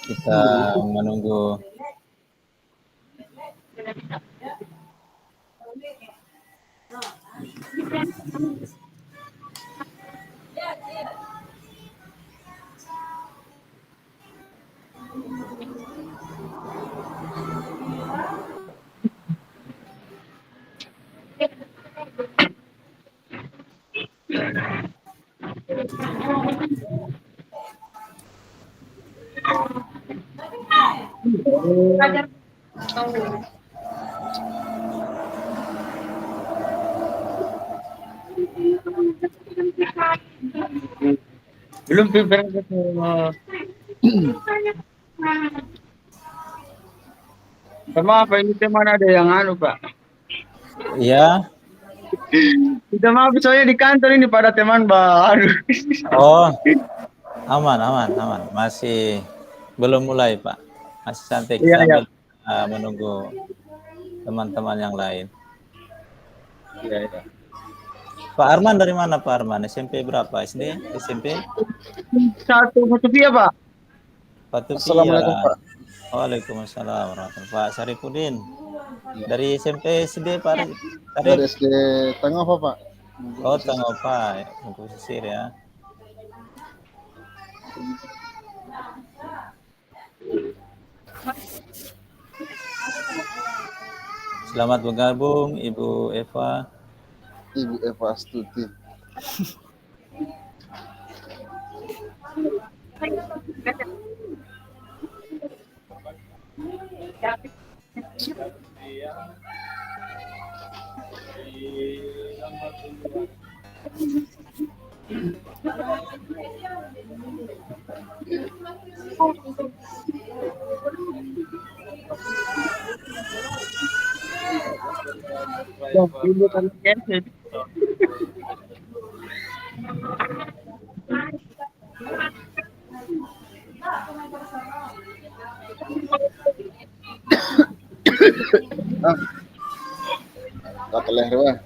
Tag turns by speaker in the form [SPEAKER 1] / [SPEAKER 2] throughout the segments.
[SPEAKER 1] Kita menunggu.
[SPEAKER 2] Belum prepare gitu. Sama apa ini teman ada yang anu Pak?
[SPEAKER 1] Iya.
[SPEAKER 2] Kita maaf soalnya di kantor ini pada teman baru.
[SPEAKER 1] Oh, aman, aman, aman. Masih belum mulai, Pak. Masih santai
[SPEAKER 2] Iya iya.
[SPEAKER 1] sambil menunggu teman-teman yang lain.
[SPEAKER 2] Iya iya.
[SPEAKER 1] Pak Arman dari mana, Pak Arman? SMP berapa? SD? SMP?
[SPEAKER 2] Satu via Pak.
[SPEAKER 1] Patupia.
[SPEAKER 3] Assalamualaikum Pak.
[SPEAKER 1] Waalaikumsalam warahmatullahi. Pak Saripudin.
[SPEAKER 3] Ya.
[SPEAKER 1] Dari SMP SD, Pak Sarip.
[SPEAKER 3] Dari SD Tengah apa Pak?
[SPEAKER 1] Oh, Tangopa, Bungku Sisir ya. Selamat bergabung, Ibu Eva.
[SPEAKER 3] Ibu Eva Astuti.
[SPEAKER 2] Ibu kan cancel.
[SPEAKER 3] Ah, kata leher Pak.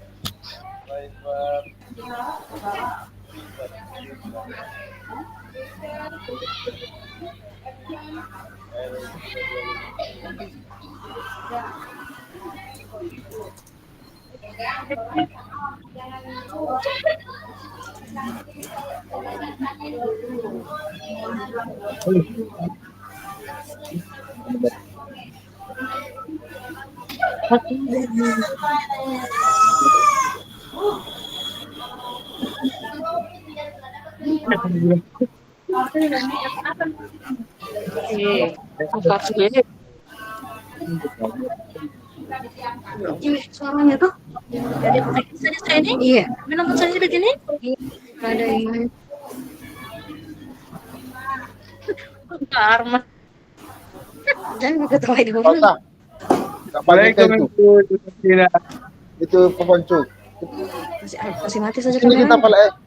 [SPEAKER 4] Angkat sendiri. Ini suaranya tuh. Jadi saja ini. Iya. Menonton saja begini. Iya. Ada yang lain. Karma. Jangan ketawa di bawah.
[SPEAKER 3] Kota. Kapalnya itu. Itu pepancuk.
[SPEAKER 4] Masih mati saja
[SPEAKER 3] Sini kita pala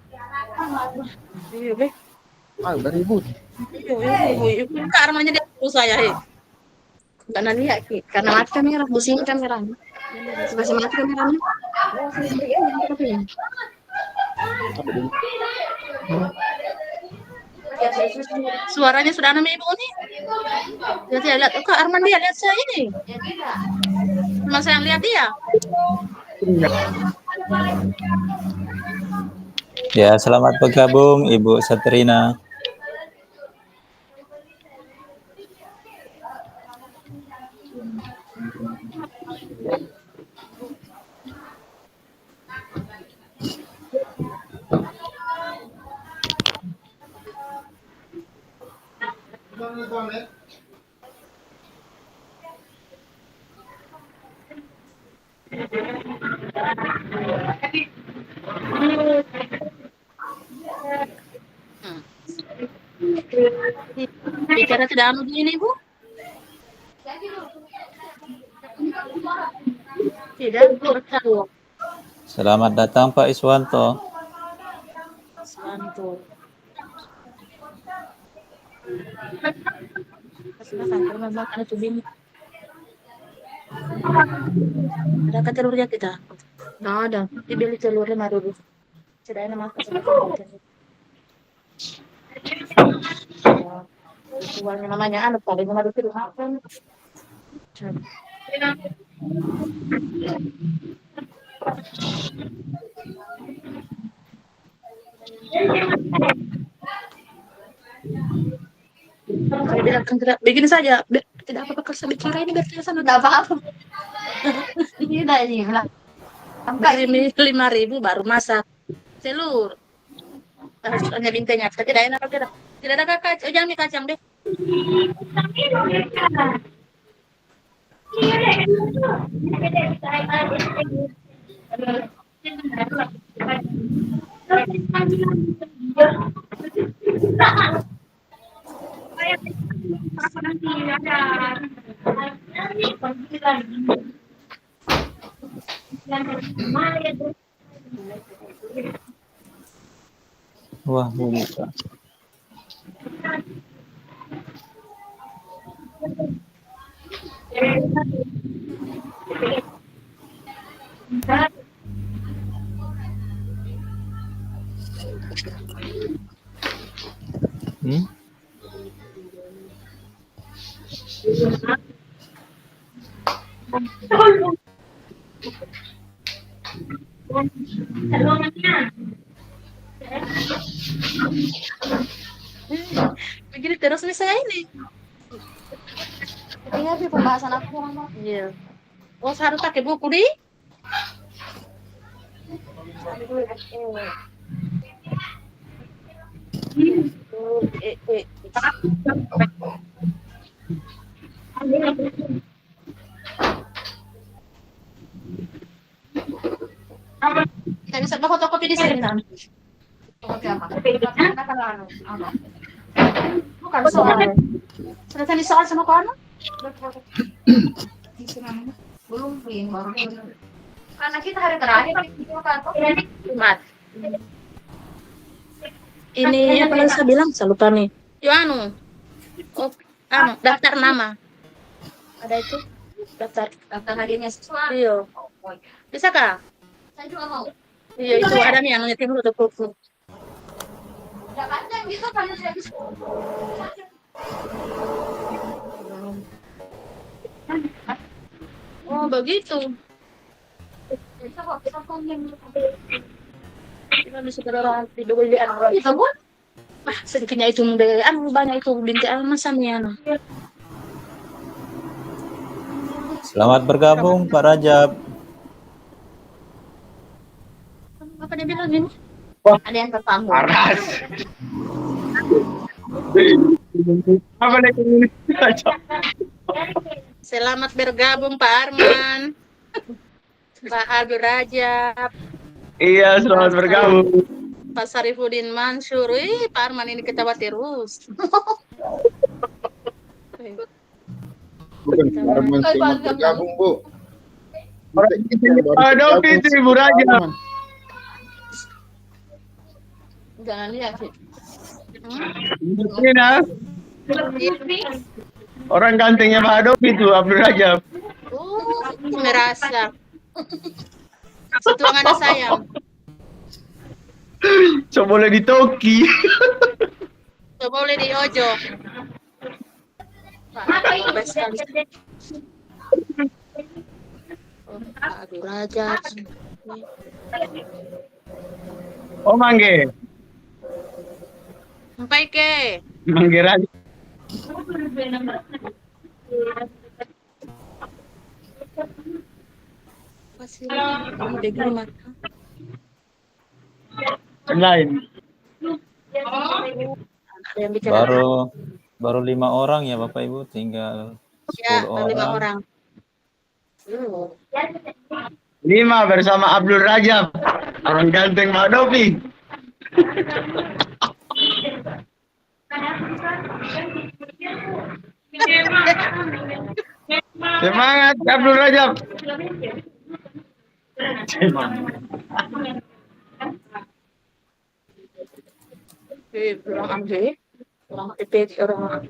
[SPEAKER 4] Iya, Be.
[SPEAKER 3] Ah, udah ribut.
[SPEAKER 4] Iya. Karmanya dia saya. Karena lihat, karena mati kamera, pusing kameranya. Masih mati kameranya. Suaranya sudah aneh ibu nih. Jadi lihat, kok Arman dia lihat saya ini. Cuma saya lihat dia.
[SPEAKER 1] Ya, selamat bergabung, Ibu Satrina.
[SPEAKER 4] Bicara tidak anu ini, Bu? Tidak, bertahu.
[SPEAKER 1] Selamat datang, Pak Iswanto.
[SPEAKER 4] Iswanto. Silakan, memang ada tubing. Ada telurnya kita? Nggak ada. Dibeli telurnya mah dulu. Sudah enak makan. Uangnya namanya anu tadi harus dimakan. Saya bilang kan tidak begini saja, tidak apa-apa kalau saya bicara ini biar saya sana. Tidak apa-apa. Tidak ini bilang. Kasih 5.000 baru masak. Telur. Harus hanya bintangnya. Tidak enak tidak. Tidak ada kakak. Oh, jangan mie kacang deh.
[SPEAKER 1] Wah, buka. Hmm?
[SPEAKER 4] Begini terus nih saya ini. Ingat sih pembahasan aku Mama. Iya. Oh, harus pakai buku di. Kita bisa fotokopi di sini nanti. Fotokopi apa? Apa? Bukan soal. Sudah tadi soal sama kau anu? Belum, baru. Karena kita hari terakhir Jumat. Ini apa yang saya bilang? Saya lupa nih. Yo anu. Oh, anu, daftar nama. Ada itu? Daftar hadiahnya siswa. Iya. Bisa kah? Saya juga mau. Iya, itu ada nih anu timur atau kuku. Tidak panjang gitu kan saya bisa. Oh, begitu. Kita bisa orang tidur di anak itu pun. Ah, sedikitnya itu anu banyak itu binti almasannya.
[SPEAKER 1] Selamat bergabung Pak Rajab.
[SPEAKER 4] Apa dia bilang ini?
[SPEAKER 2] Wah.
[SPEAKER 4] Ada yang tertamu.
[SPEAKER 2] Paras. Apa nih ini?
[SPEAKER 4] Selamat bergabung Pak Arman. Pak Abdul Rajab.
[SPEAKER 2] Iya, selamat bergabung.
[SPEAKER 4] Pak Sarifudin Mansur. Pak Arman ini ketawa terus.
[SPEAKER 3] Bukan Arman selamat bergabung, Bu.
[SPEAKER 2] Aduh, itu Ibu Raja.
[SPEAKER 4] Jangan lihat sih.
[SPEAKER 2] Ini orang gantengnya Pak Adop itu Abdul Rajab.
[SPEAKER 4] Merasa. Setuang ada sayang.
[SPEAKER 2] So boleh ditoki.
[SPEAKER 4] So boleh di ojo. Pak, best sekali. Aduh Raja.
[SPEAKER 2] Oh mangge.
[SPEAKER 4] Sampai ke.
[SPEAKER 2] Mangge Raja.
[SPEAKER 4] Pasti kamu begini mata.
[SPEAKER 2] Lain.
[SPEAKER 4] Ada yang bicara.
[SPEAKER 1] Baru 5 orang ya Bapak Ibu, tinggal 10
[SPEAKER 4] Ya, 5 orang.
[SPEAKER 2] 5 bersama Abdul Rajab. Orang ganteng Pak Dopi. Semangat Abdul Rajab.
[SPEAKER 4] Pulang ambil. Pulang IPD orang.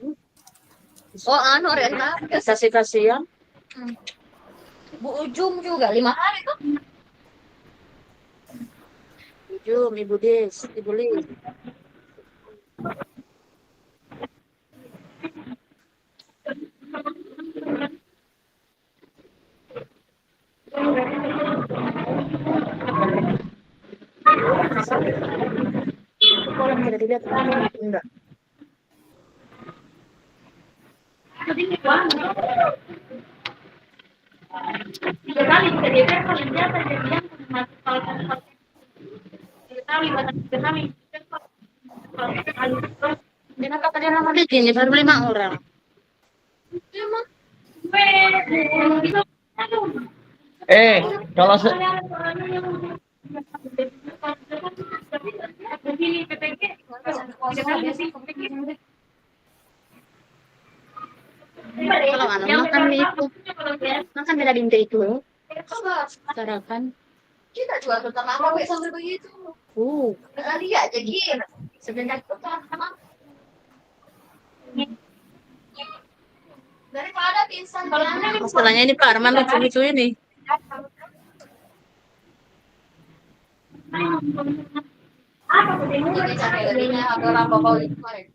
[SPEAKER 4] Oh, anu Rena, kasih-kasihan. Bu Ujung juga 5 hari tuh. Ujung, Ibu Des, Ibu Lis. Tidak dilihat. Enggak. Kenapa kalian lama di sini? Baru 5 orang.
[SPEAKER 2] Kalau
[SPEAKER 4] Kalau anu makan mie itu, makan beda binte itu, sarapan.
[SPEAKER 5] Kita juga tetap lama sampai begitu. Kali ya jadi sebentar daripada pingsan
[SPEAKER 4] Masalahnya ini Pak Arman lucu-lucu ini.
[SPEAKER 5] jadi sampai gadinya ada apa kau itu kemarin.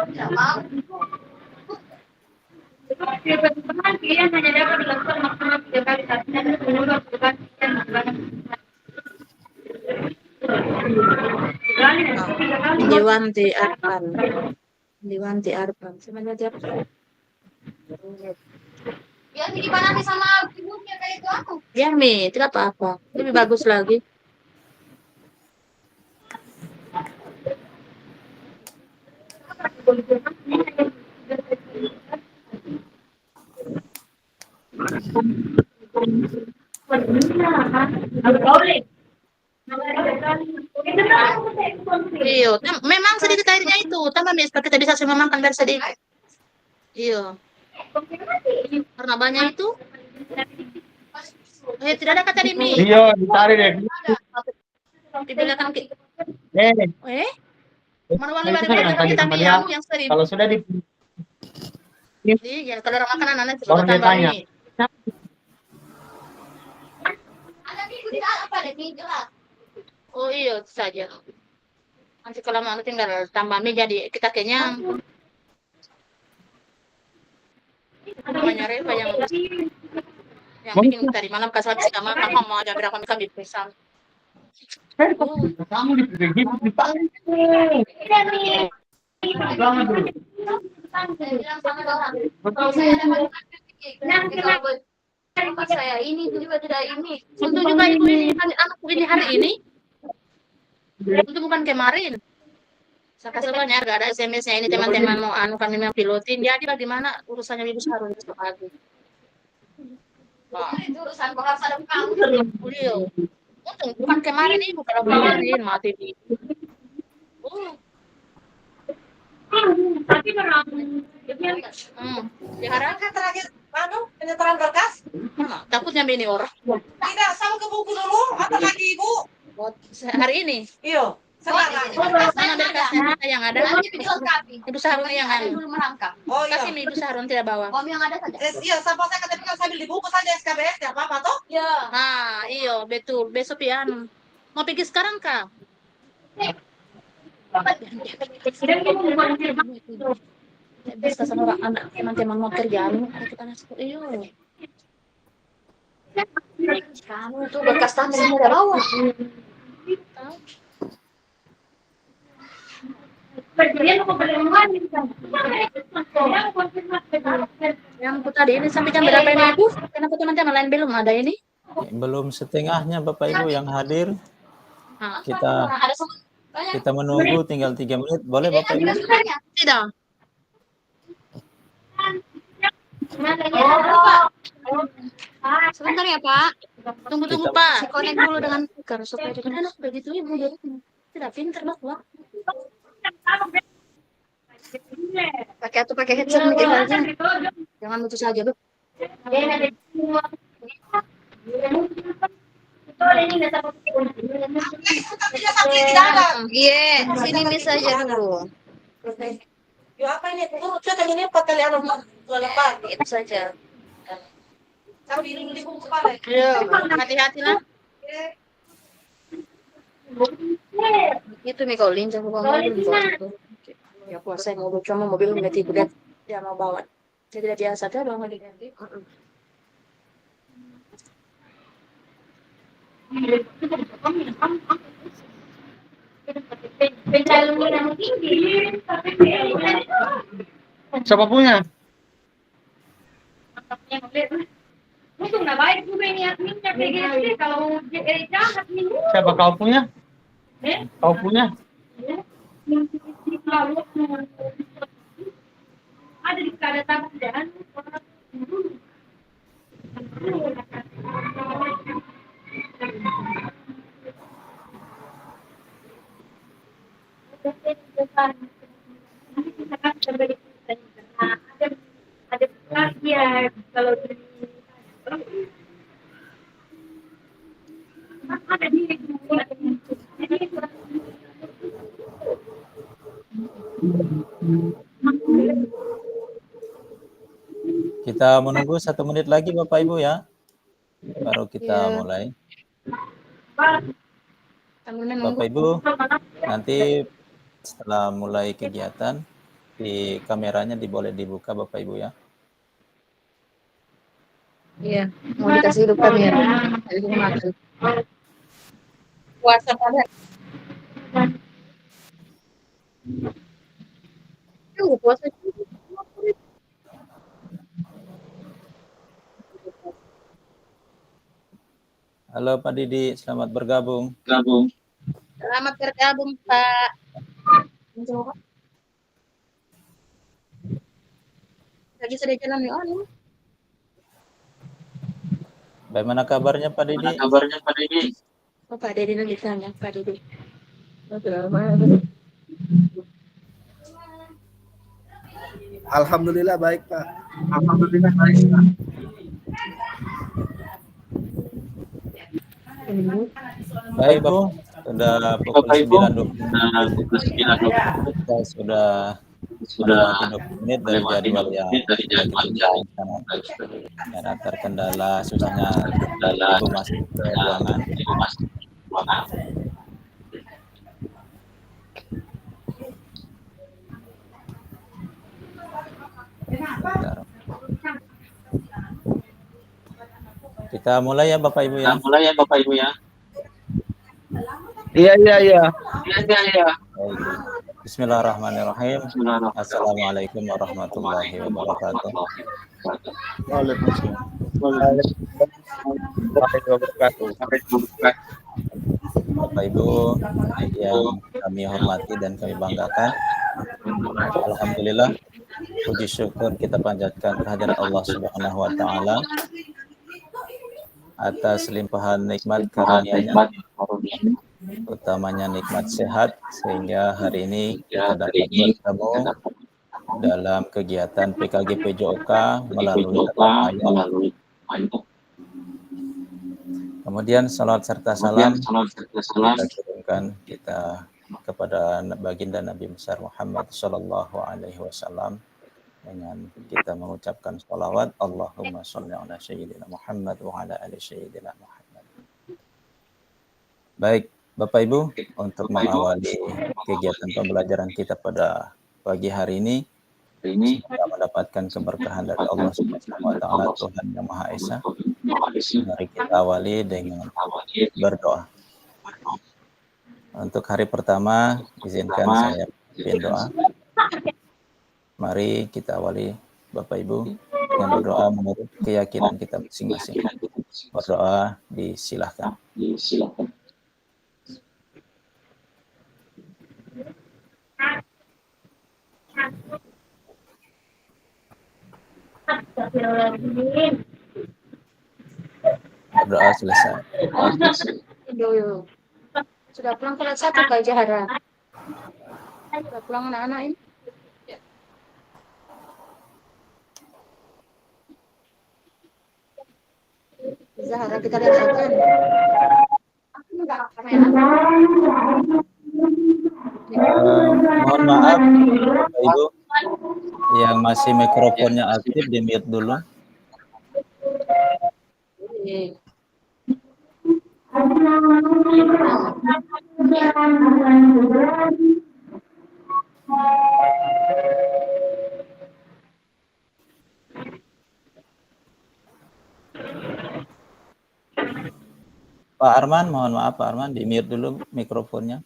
[SPEAKER 5] Tidak mau.
[SPEAKER 4] Dewanti Arpan. Sebenarnya dia
[SPEAKER 5] Ya jadi nanti sama ibunya kayak itu aku.
[SPEAKER 4] biar mie, tidak apa-apa. Lebih bagus lagi. Iya, memang sedikit airnya itu. Tambah mie supaya kita bisa semua makan dari sedikit. Iya. Karena banyak itu. Tidak ada kata di mie.
[SPEAKER 2] iya ditarik deh.
[SPEAKER 4] Di belakang kita.
[SPEAKER 2] Eh,
[SPEAKER 4] Mana wali
[SPEAKER 2] itu
[SPEAKER 4] balik
[SPEAKER 2] yang tadi
[SPEAKER 4] kita
[SPEAKER 2] sama
[SPEAKER 4] mie
[SPEAKER 2] dia.
[SPEAKER 4] yang sering.
[SPEAKER 2] Kalau sudah di
[SPEAKER 4] Iya, kalau orang makanan aneh
[SPEAKER 2] Orang
[SPEAKER 4] suka
[SPEAKER 2] dia
[SPEAKER 4] tambah
[SPEAKER 2] tanya.
[SPEAKER 4] mie.
[SPEAKER 5] Ada minggu tidak apa ada minggu lah.
[SPEAKER 4] Oh iya, itu saja. Nanti kalau mau tinggal tambah mie jadi kita kenyang. Namanya Reva yang bikin tadi malam kasih habis sama kakak mau ada berapa kami pisang.
[SPEAKER 2] kamu di ditarik. Banget dulu.
[SPEAKER 5] Saya bilang sama orang. Kalau saya dapat kalau saya ini juga tidak ini.
[SPEAKER 4] Untuk juga ibu ini anakku ini hari ini. Itu bukan kemarin. Sebenarnya gak ada SMS-nya ini teman-teman mau anu kami mau pilotin. Jadi bagaimana urusannya ibu seharusnya besok pagi.
[SPEAKER 5] Itu urusan kok harus ada kamu.
[SPEAKER 4] Beliau. Untung bukan kemarin ibu kalau kemarin mati di. Diharap
[SPEAKER 6] terakhir penyetoraan berkas
[SPEAKER 4] takutnya ini orang.
[SPEAKER 6] tidak sama ke buku dulu atau lagi ibu
[SPEAKER 4] Hari ini.
[SPEAKER 6] iyo sekarang
[SPEAKER 4] Mana berkasnya kita yang ada.
[SPEAKER 5] Nanti dilengkapi.
[SPEAKER 4] Ibu Saharun yang anu.
[SPEAKER 5] Belum merangkap.
[SPEAKER 6] oh iya
[SPEAKER 4] Kasih Ibu Saharun tidak bawa.
[SPEAKER 5] Om yang ada saja.
[SPEAKER 6] iya sampai saya katakan sambil di buku saja SKBS tidak apa-apa toh
[SPEAKER 5] Ya.
[SPEAKER 4] Ah, iyo betul. Besok pian. Mau pergi sekarang kah? Bisa sama orang anak teman-teman mau kerjaan. Kita masuk. Iyo.
[SPEAKER 5] Kamu tuh bekas tangan semua bawa.
[SPEAKER 4] Yang aku tadi ini sampai jam berapa ini Ibu? Kenapa teman-teman lain belum ada ini?
[SPEAKER 1] Belum setengahnya Bapak Ibu yang hadir.
[SPEAKER 4] Ah,
[SPEAKER 1] Kita
[SPEAKER 5] Ada semua. Banyak.
[SPEAKER 1] kita menunggu tinggal 3 menit. Boleh Bapak Ibu?
[SPEAKER 4] tidak. Sebentar ya Pak. Tunggu Pak. Connect dulu dengan speaker supaya dengan enak begitu Ibu. Tidak pinter Pak. Pakai headset mungkin aja. Jangan lucu saja Bu. Iya, sini bisa aja dulu.
[SPEAKER 6] yo apa ini turut saya tadi ini 4 kali anu 28
[SPEAKER 4] Itu saja.
[SPEAKER 6] kamu di buku kepala
[SPEAKER 4] Ayo, hati-hati lah. Itu nih kalau lincah ke bawah. Ya puasa mau cuma mobil nggak tidur dia mau bawa. Jadi tidak biasa tuh dong ganti.
[SPEAKER 2] Siapa punya?
[SPEAKER 5] Musuh nggak baik juga ini adminnya kayak gini kalau jahat nih.
[SPEAKER 2] Siapa kau punya? Kau punya?
[SPEAKER 5] Ada di kada tangan dan ada ya kalau ada di
[SPEAKER 1] Kita menunggu 1 menit lagi Bapak Ibu ya. Baru kita
[SPEAKER 4] Iya.
[SPEAKER 1] mulai.
[SPEAKER 4] Sambil menunggu.
[SPEAKER 1] Bapak Ibu, nanti setelah mulai kegiatan, di kameranya boleh dibuka Bapak Ibu ya.
[SPEAKER 4] Iya, mau dikasih hidup kamera. Jadi makan. Puasa kalian. Puasa juga.
[SPEAKER 1] Halo Pak Didi, selamat bergabung.
[SPEAKER 4] Selamat bergabung Pak. Lagi sudah jalan nih on.
[SPEAKER 1] Bagaimana kabarnya Pak Didi?
[SPEAKER 4] Oh, Pak Didi lagi tanya Pak Didi.
[SPEAKER 7] Alhamdulillah baik Pak.
[SPEAKER 1] Baik Bu, sudah pukul 9.20. Kita sudah melewati 20 menit dari jadwal yang karena terkendala susahnya Ibu masuk ke ruangan. Bentar. Kita mulai ya Bapak Ibu ya.
[SPEAKER 2] Iya.
[SPEAKER 1] Baik. Bismillahirrahmanirrahim. Assalamualaikum warahmatullahi wabarakatuh.
[SPEAKER 3] Waalaikumsalam.
[SPEAKER 1] Bapak Ibu yang kami hormati dan kami banggakan, alhamdulillah, puji syukur kita panjatkan kehadirat Allah Subhanahu wa taala atas limpahan nikmat karunia-Nya, utamanya nikmat sehat, sehingga hari ini kita dapat bertemu dalam kegiatan PKG PJOK melalui tetap ayat. Kemudian salawat serta salam kita kirimkan kepada baginda Nabi besar Muhammad Sallallahu Alaihi Wasallam dengan kita mengucapkan salawat Allahumma sholli ala sayyidina Muhammad wa ala ali sayyidina Muhammad. Baik, Bapak Ibu, untuk mengawali kegiatan pembelajaran kita pada pagi hari ini, kita mendapatkan keberkahan dari Allah Subhanahu wa taala, Tuhan yang Maha Esa. Mari kita awali dengan berdoa. Untuk hari pertama, izinkan saya pimpin doa. Mari kita awali Bapak Ibu dengan berdoa menurut keyakinan kita masing-masing. Berdoa disilahkan. Berdoa selesai.
[SPEAKER 4] Sudah pulang kelas 1 Kak Zahra. Sudah pulang anak-anak ini. Zahra kita lihat saja.
[SPEAKER 1] Mohon maaf Bapak Ibu yang masih mikrofonnya aktif, di mute dulu. Pak Arman, mohon maaf Pak Arman, di-mute dulu mikrofonnya.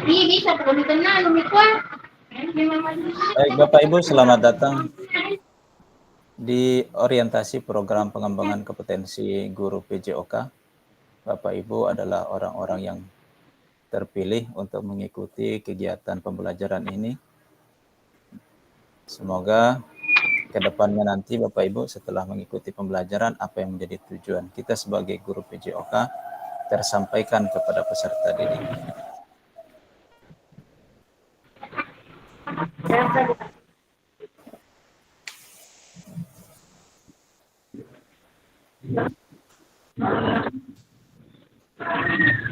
[SPEAKER 5] Ih, bisa perlu dikenal, Lumikwa.
[SPEAKER 1] Baik, Bapak Ibu, selamat datang di orientasi program pengembangan kompetensi guru PJOK. Bapak Ibu adalah orang-orang yang terpilih untuk mengikuti kegiatan pembelajaran ini. Semoga ke depannya nanti Bapak Ibu setelah mengikuti pembelajaran apa yang menjadi tujuan kita sebagai guru PJOK tersampaikan kepada peserta didik.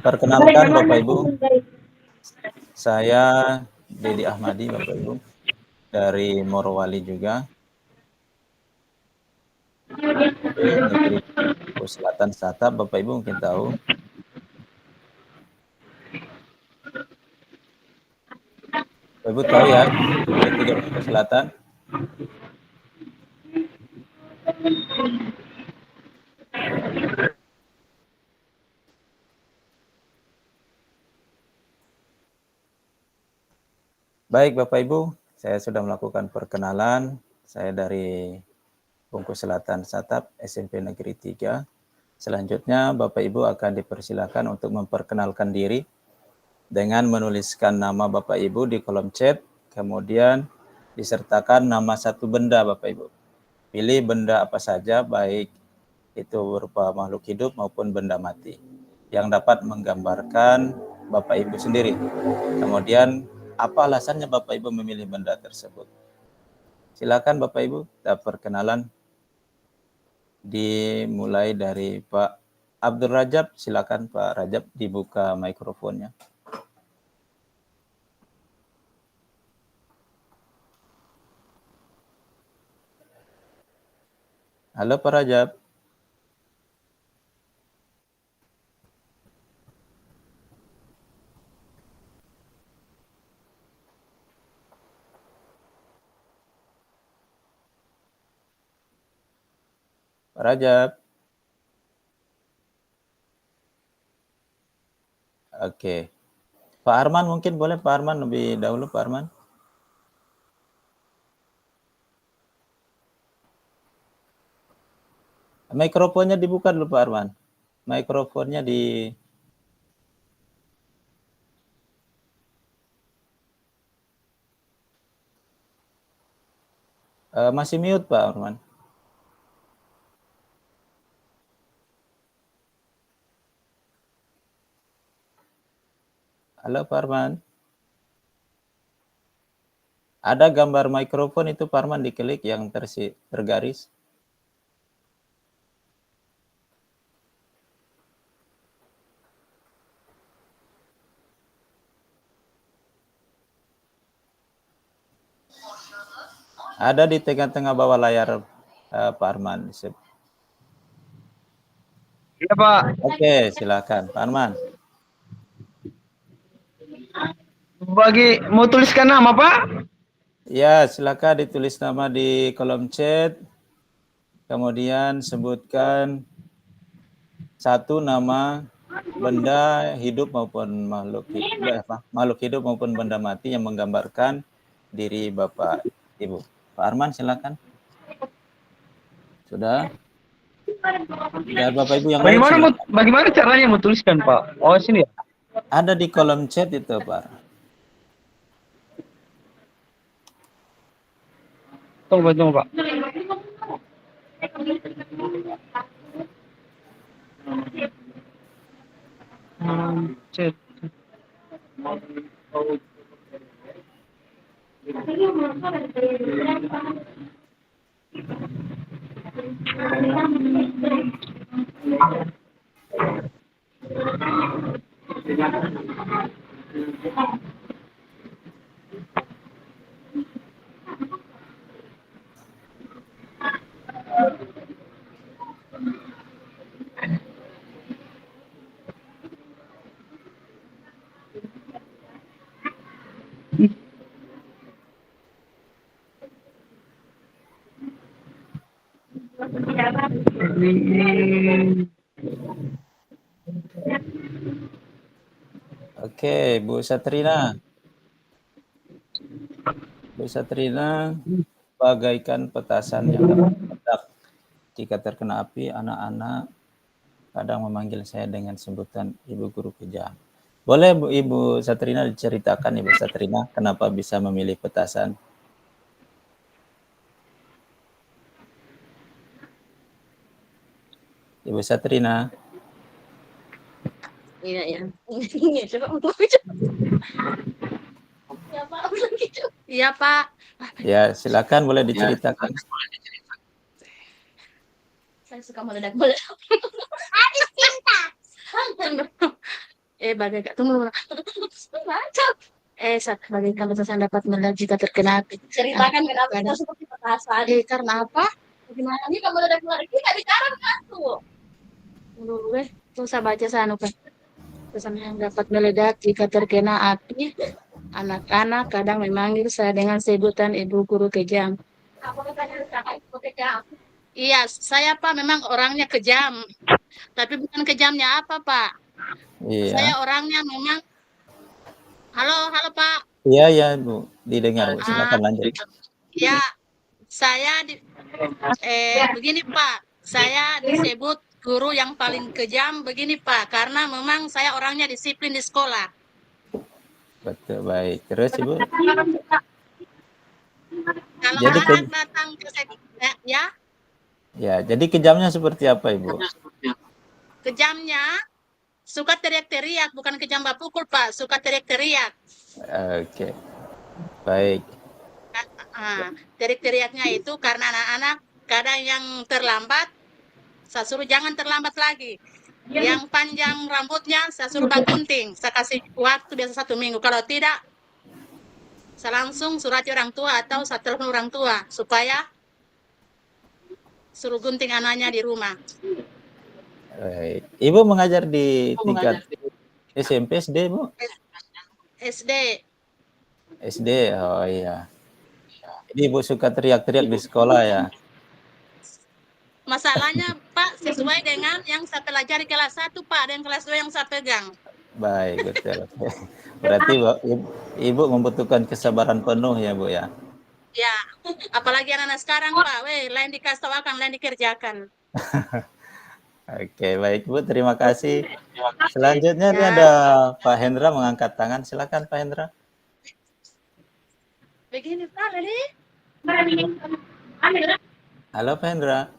[SPEAKER 1] Perkenalkan Bapak Ibu, saya Dedi Ahmadi Bapak Ibu dari Morowali juga. Negeri Selatan Satap, Bapak Ibu mungkin tahu. Bapak Ibu tahu ya, Tiga Selatan. Baik Bapak Ibu, saya sudah melakukan perkenalan. Saya dari Bungkus Selatan Satap, SMP Negeri 3. Selanjutnya Bapak Ibu akan dipersilakan untuk memperkenalkan diri dengan menuliskan nama Bapak Ibu di kolom chat, kemudian disertakan nama satu benda Bapak Ibu. Pilih benda apa saja, baik itu berupa makhluk hidup maupun benda mati, yang dapat menggambarkan Bapak Ibu sendiri. Kemudian apa alasannya Bapak Ibu memilih benda tersebut? Silakan Bapak Ibu, kita perkenalan. Dimulai dari Pak Abdul Rajab, silakan Pak Rajab dibuka mikrofonnya. Halo Pak Rajab. Pak Rajab. Oke. Pak Arman mungkin boleh Pak Arman lebih dahulu Pak Arman. Mikrofonnya dibuka dulu Pak Arman. Mikrofonnya di masih mute Pak Arman. Halo Pak Arman. Ada gambar mikrofon itu Pak Arman diklik yang tergaris. Ada di tengah-tengah bawah layar Pak Arman.
[SPEAKER 2] Iya Pak.
[SPEAKER 1] Oke, silakan Pak Arman.
[SPEAKER 2] Mau tuliskan nama Pak?
[SPEAKER 1] Ya, silakan ditulis nama di kolom chat. Kemudian sebutkan satu nama benda hidup maupun makhluk hidup maupun benda mati yang menggambarkan diri Bapak Ibu. Pak Arman silakan. Sudah? Dan Bapak Ibu yang lain silakan.
[SPEAKER 2] Bagaimana caranya mau tuliskan Pak? Oh sini ya.
[SPEAKER 1] Ada di kolom chat itu Pak.
[SPEAKER 2] Tunggu Pak. Chat.
[SPEAKER 1] Oke, Bu Satrina. Bu Satrina, bagaikan petasan yang dapat meledak. Jika terkena api, anak-anak kadang memanggil saya dengan sebutan Ibu Guru Kejam. Boleh Bu Ibu Satrina diceritakan Ibu Satrina kenapa bisa memilih petasan? Ibu Satrina.
[SPEAKER 4] Iya ya. Iya coba ngomong coba. Ya Pak, ulang gitu. Iya Pak.
[SPEAKER 1] Ya, silakan boleh diceritakan.
[SPEAKER 4] Saya suka meledak-meledak. Habis cinta. Bagaikan tunggu. Mantap. Bagaikan petasan dapat meledak jika terkena api.
[SPEAKER 5] Ceritakan kenapa kita seperti petasan.
[SPEAKER 4] Karena apa?
[SPEAKER 5] Gimana nih kamu meledak-meledak? Kita bicara tuh.
[SPEAKER 4] Dulu susah baca sana kan. Petasan yang dapat meledak jika terkena api. Anak-anak kadang memanggil saya dengan sebutan Ibu Guru Kejam.
[SPEAKER 5] Apa katanya kakak itu kejam?
[SPEAKER 4] Iya, saya Pak memang orangnya kejam. Tapi bukan kejamnya apa Pak.
[SPEAKER 1] Iya.
[SPEAKER 4] Saya orangnya memang. Halo Pak.
[SPEAKER 1] Iya, ya Bu, didengar Bu. Silakan lanjut.
[SPEAKER 4] Ya, saya begini Pak. Saya disebut guru yang paling kejam begini Pak. Karena memang saya orangnya disiplin di sekolah.
[SPEAKER 1] Betul, baik. Terus Ibu?
[SPEAKER 4] Kalau
[SPEAKER 1] Jadi
[SPEAKER 4] anak datang ke saya, ya.
[SPEAKER 1] Ya, jadi kejamnya seperti apa Ibu?
[SPEAKER 4] Kejamnya suka teriak-teriak, bukan kejam pukul Pak, suka teriak-teriak.
[SPEAKER 1] Oke. Baik.
[SPEAKER 4] Teriak-teriaknya itu karena anak-anak kadang yang terlambat, saya suruh jangan terlambat lagi. Yang panjang rambutnya saya suruh gunting, saya kasih waktu biasa 1 minggu. Kalau tidak, saya langsung surati orang tua atau saya telepon orang tua supaya suruh gunting anaknya di rumah.
[SPEAKER 1] Baik. Ibu mengajar di tingkat SMP, SD, Bu?
[SPEAKER 4] SD.
[SPEAKER 1] SD, oh iya. Jadi Ibu suka teriak-teriak di sekolah ya?
[SPEAKER 4] Masalahnya Pak, sesuai dengan yang saya pelajari kelas 1 Pak, dan kelas 2 yang saya pegang.
[SPEAKER 1] Baik, betul. Berarti Ibu membutuhkan kesabaran penuh ya Bu ya?
[SPEAKER 4] Ya, apalagi anak-anak sekarang Pak, lain dikasih tahu akan, lain dikerjakan.
[SPEAKER 1] Oke, baik Bu, terima kasih. Selanjutnya ini ada Pak Hendra mengangkat tangan. Silakan Pak Hendra.
[SPEAKER 4] Begini Pak, Lili.
[SPEAKER 1] Halo Pak Hendra.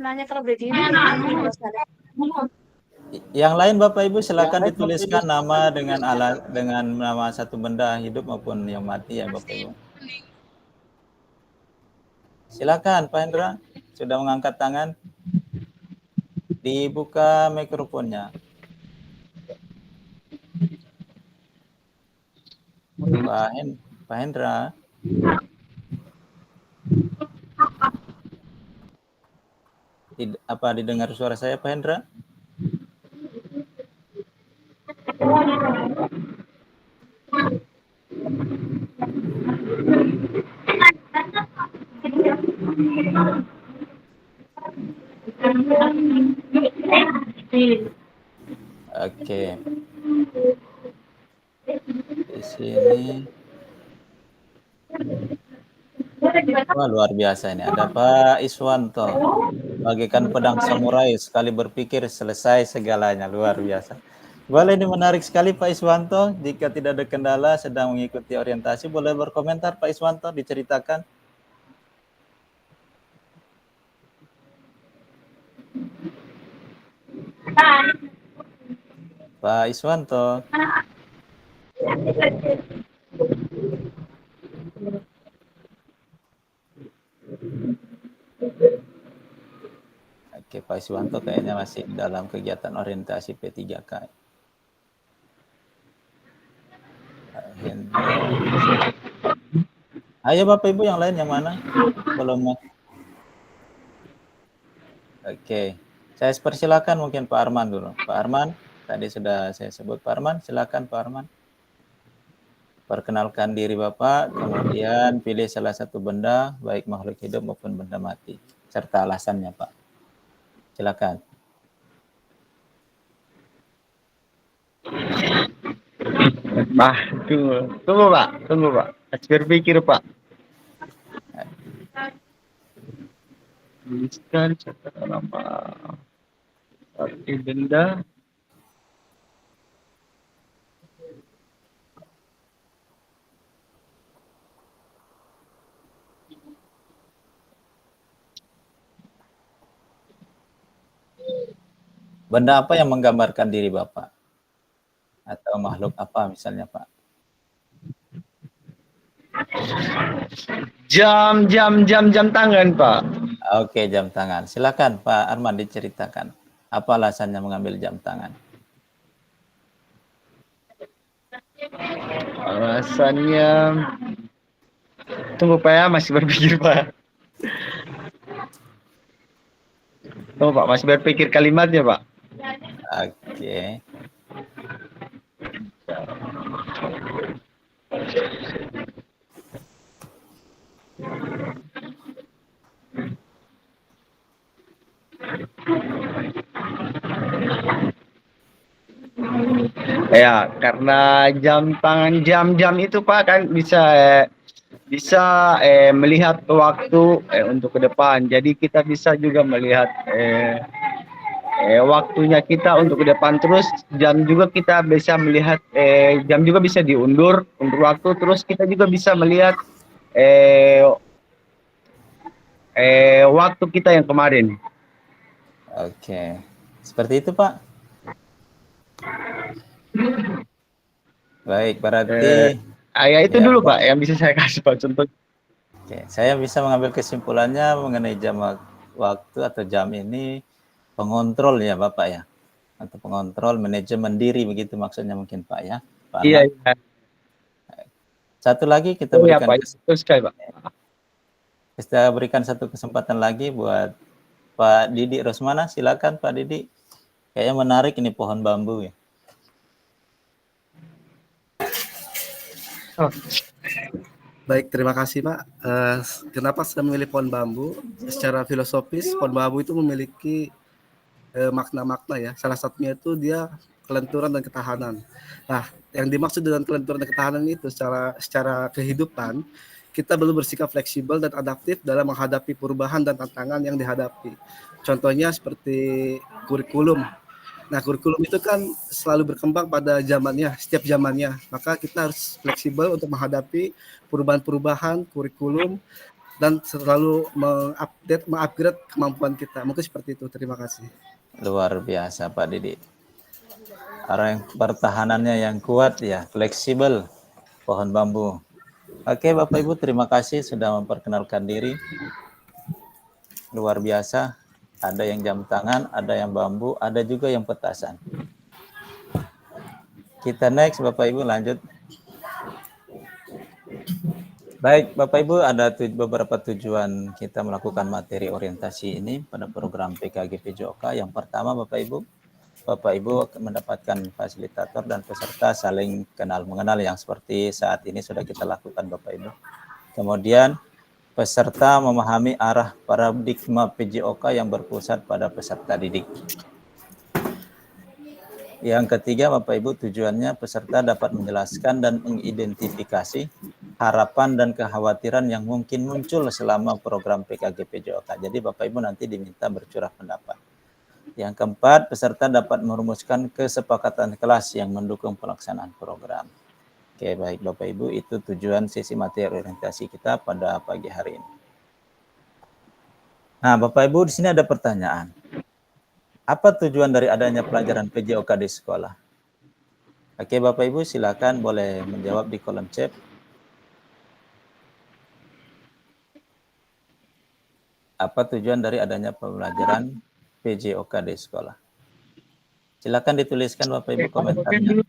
[SPEAKER 4] Nanya kalau begini.
[SPEAKER 1] Yang lain Bapak Ibu silakan dituliskan nama dengan nama satu benda hidup maupun yang mati ya Bapak Ibu. Silakan Pak Hendra, sudah mengangkat tangan. Dibuka mikrofonnya. Pak Hendra. Apa didengar suara saya Pak Hendra? Oke. Di sini. Wah, luar biasa ini. Ada Pak Iswanto. Bagaikan pedang samurai, sekali berpikir selesai segalanya. Luar biasa. Boleh, ini menarik sekali Pak Iswanto. Jika tidak ada kendala sedang mengikuti orientasi, boleh berkomentar Pak Iswanto, diceritakan. Pak Iswanto. Oke, Pak Iswanto kayaknya masih dalam kegiatan orientasi P3K. Ayo Bapak Ibu yang lain yang mana? Belum. Oke, saya persilakan mungkin Pak Arman dulu. Pak Arman, tadi sudah saya sebut Pak Arman, silakan Pak Arman. Perkenalkan diri Bapak, kemudian pilih salah satu benda, baik makhluk hidup maupun benda mati, serta alasannya Pak. Silakan.
[SPEAKER 2] Pak, tunggu Pak, tunggu Pak. Masih berpikir Pak. Tuliskan catatan nama arti benda.
[SPEAKER 1] Benda apa yang menggambarkan diri Bapak? Atau makhluk apa misalnya, Pak?
[SPEAKER 2] Jam tangan Pak.
[SPEAKER 1] Oke, jam tangan. Silakan Pak Arman diceritakan. Apa alasannya mengambil jam tangan?
[SPEAKER 2] Alasannya, tunggu Pak ya, masih berpikir Pak. Tunggu Pak, masih berpikir kalimatnya Pak.
[SPEAKER 1] Oke.
[SPEAKER 2] Ya, karena jam tangan jam itu Pak kan bisa melihat waktu untuk ke depan. Jadi kita bisa juga melihat waktunya kita untuk ke depan, terus jam juga kita bisa melihat jam juga bisa diundur untuk waktu, terus kita juga bisa melihat eh, waktu kita yang kemarin.
[SPEAKER 1] Oke. Seperti itu, Pak. Baik, berarti
[SPEAKER 2] Ya itu
[SPEAKER 1] ya,
[SPEAKER 2] dulu
[SPEAKER 1] Pak.
[SPEAKER 2] Pak yang bisa saya kasih Pak contoh.
[SPEAKER 1] Oke, saya bisa mengambil kesimpulannya mengenai jam waktu atau jam ini pengontrol ya, Bapak ya. Atau pengontrol manajemen diri begitu maksudnya mungkin, Pak ya. Pak
[SPEAKER 2] Iya,
[SPEAKER 1] Arman.
[SPEAKER 2] iya.
[SPEAKER 1] Satu lagi kita
[SPEAKER 2] Oh ya
[SPEAKER 1] berikan
[SPEAKER 2] Pak, itu sekali Pak.
[SPEAKER 1] satu kesempatan lagi buat Pak Didi Rosmana. Silakan Pak Didi. Kayaknya menarik ini pohon bambu ya.
[SPEAKER 2] Oh.
[SPEAKER 7] Baik, terima kasih Pak. Kenapa saya memilih pohon bambu? Secara filosofis, pohon bambu itu memiliki makna-makna ya. Salah satunya itu dia kelenturan dan ketahanan. Nah, yang dimaksud dengan kelenturan dan ketahanan itu secara kehidupan, kita perlu bersikap fleksibel dan adaptif dalam menghadapi perubahan dan tantangan yang dihadapi. Contohnya seperti kurikulum. Nah, kurikulum itu kan selalu berkembang pada zamannya, setiap zamannya. Maka kita harus fleksibel untuk menghadapi perubahan-perubahan kurikulum dan selalu mengupgrade kemampuan kita. Mungkin seperti itu. Terima kasih.
[SPEAKER 1] Luar biasa Pak Didi. Orang pertahanannya yang kuat ya, fleksibel, pohon bambu. Oke Bapak Ibu, terima kasih sudah memperkenalkan diri. Luar biasa. Ada yang jam tangan, ada yang bambu, ada juga yang petasan. Kita next Bapak Ibu lanjut. Baik Bapak Ibu, ada beberapa tujuan kita melakukan materi orientasi ini pada program PKG PJOK. Yang pertama Bapak Ibu mendapatkan fasilitator dan peserta saling kenal mengenal yang seperti saat ini sudah kita lakukan Bapak Ibu. Kemudian peserta memahami arah paradigma PJOK yang berpusat pada peserta didik. Yang ketiga Bapak Ibu, tujuannya peserta dapat menjelaskan dan mengidentifikasi harapan dan kekhawatiran yang mungkin muncul selama program PKG PJOK. Jadi Bapak Ibu nanti diminta bercurah pendapat. Yang keempat, peserta dapat merumuskan kesepakatan kelas yang mendukung pelaksanaan program. Oke, baik Bapak Ibu, itu tujuan sesi materi orientasi kita pada pagi hari ini. Nah, Bapak Ibu, di sini ada pertanyaan. Apa tujuan dari adanya pelajaran PJOK di sekolah? Oke, Bapak Ibu, silakan boleh menjawab di kolom chat. Apa tujuan dari adanya pembelajaran PJOK di sekolah? Silakan dituliskan Bapak Ibu komentarnya.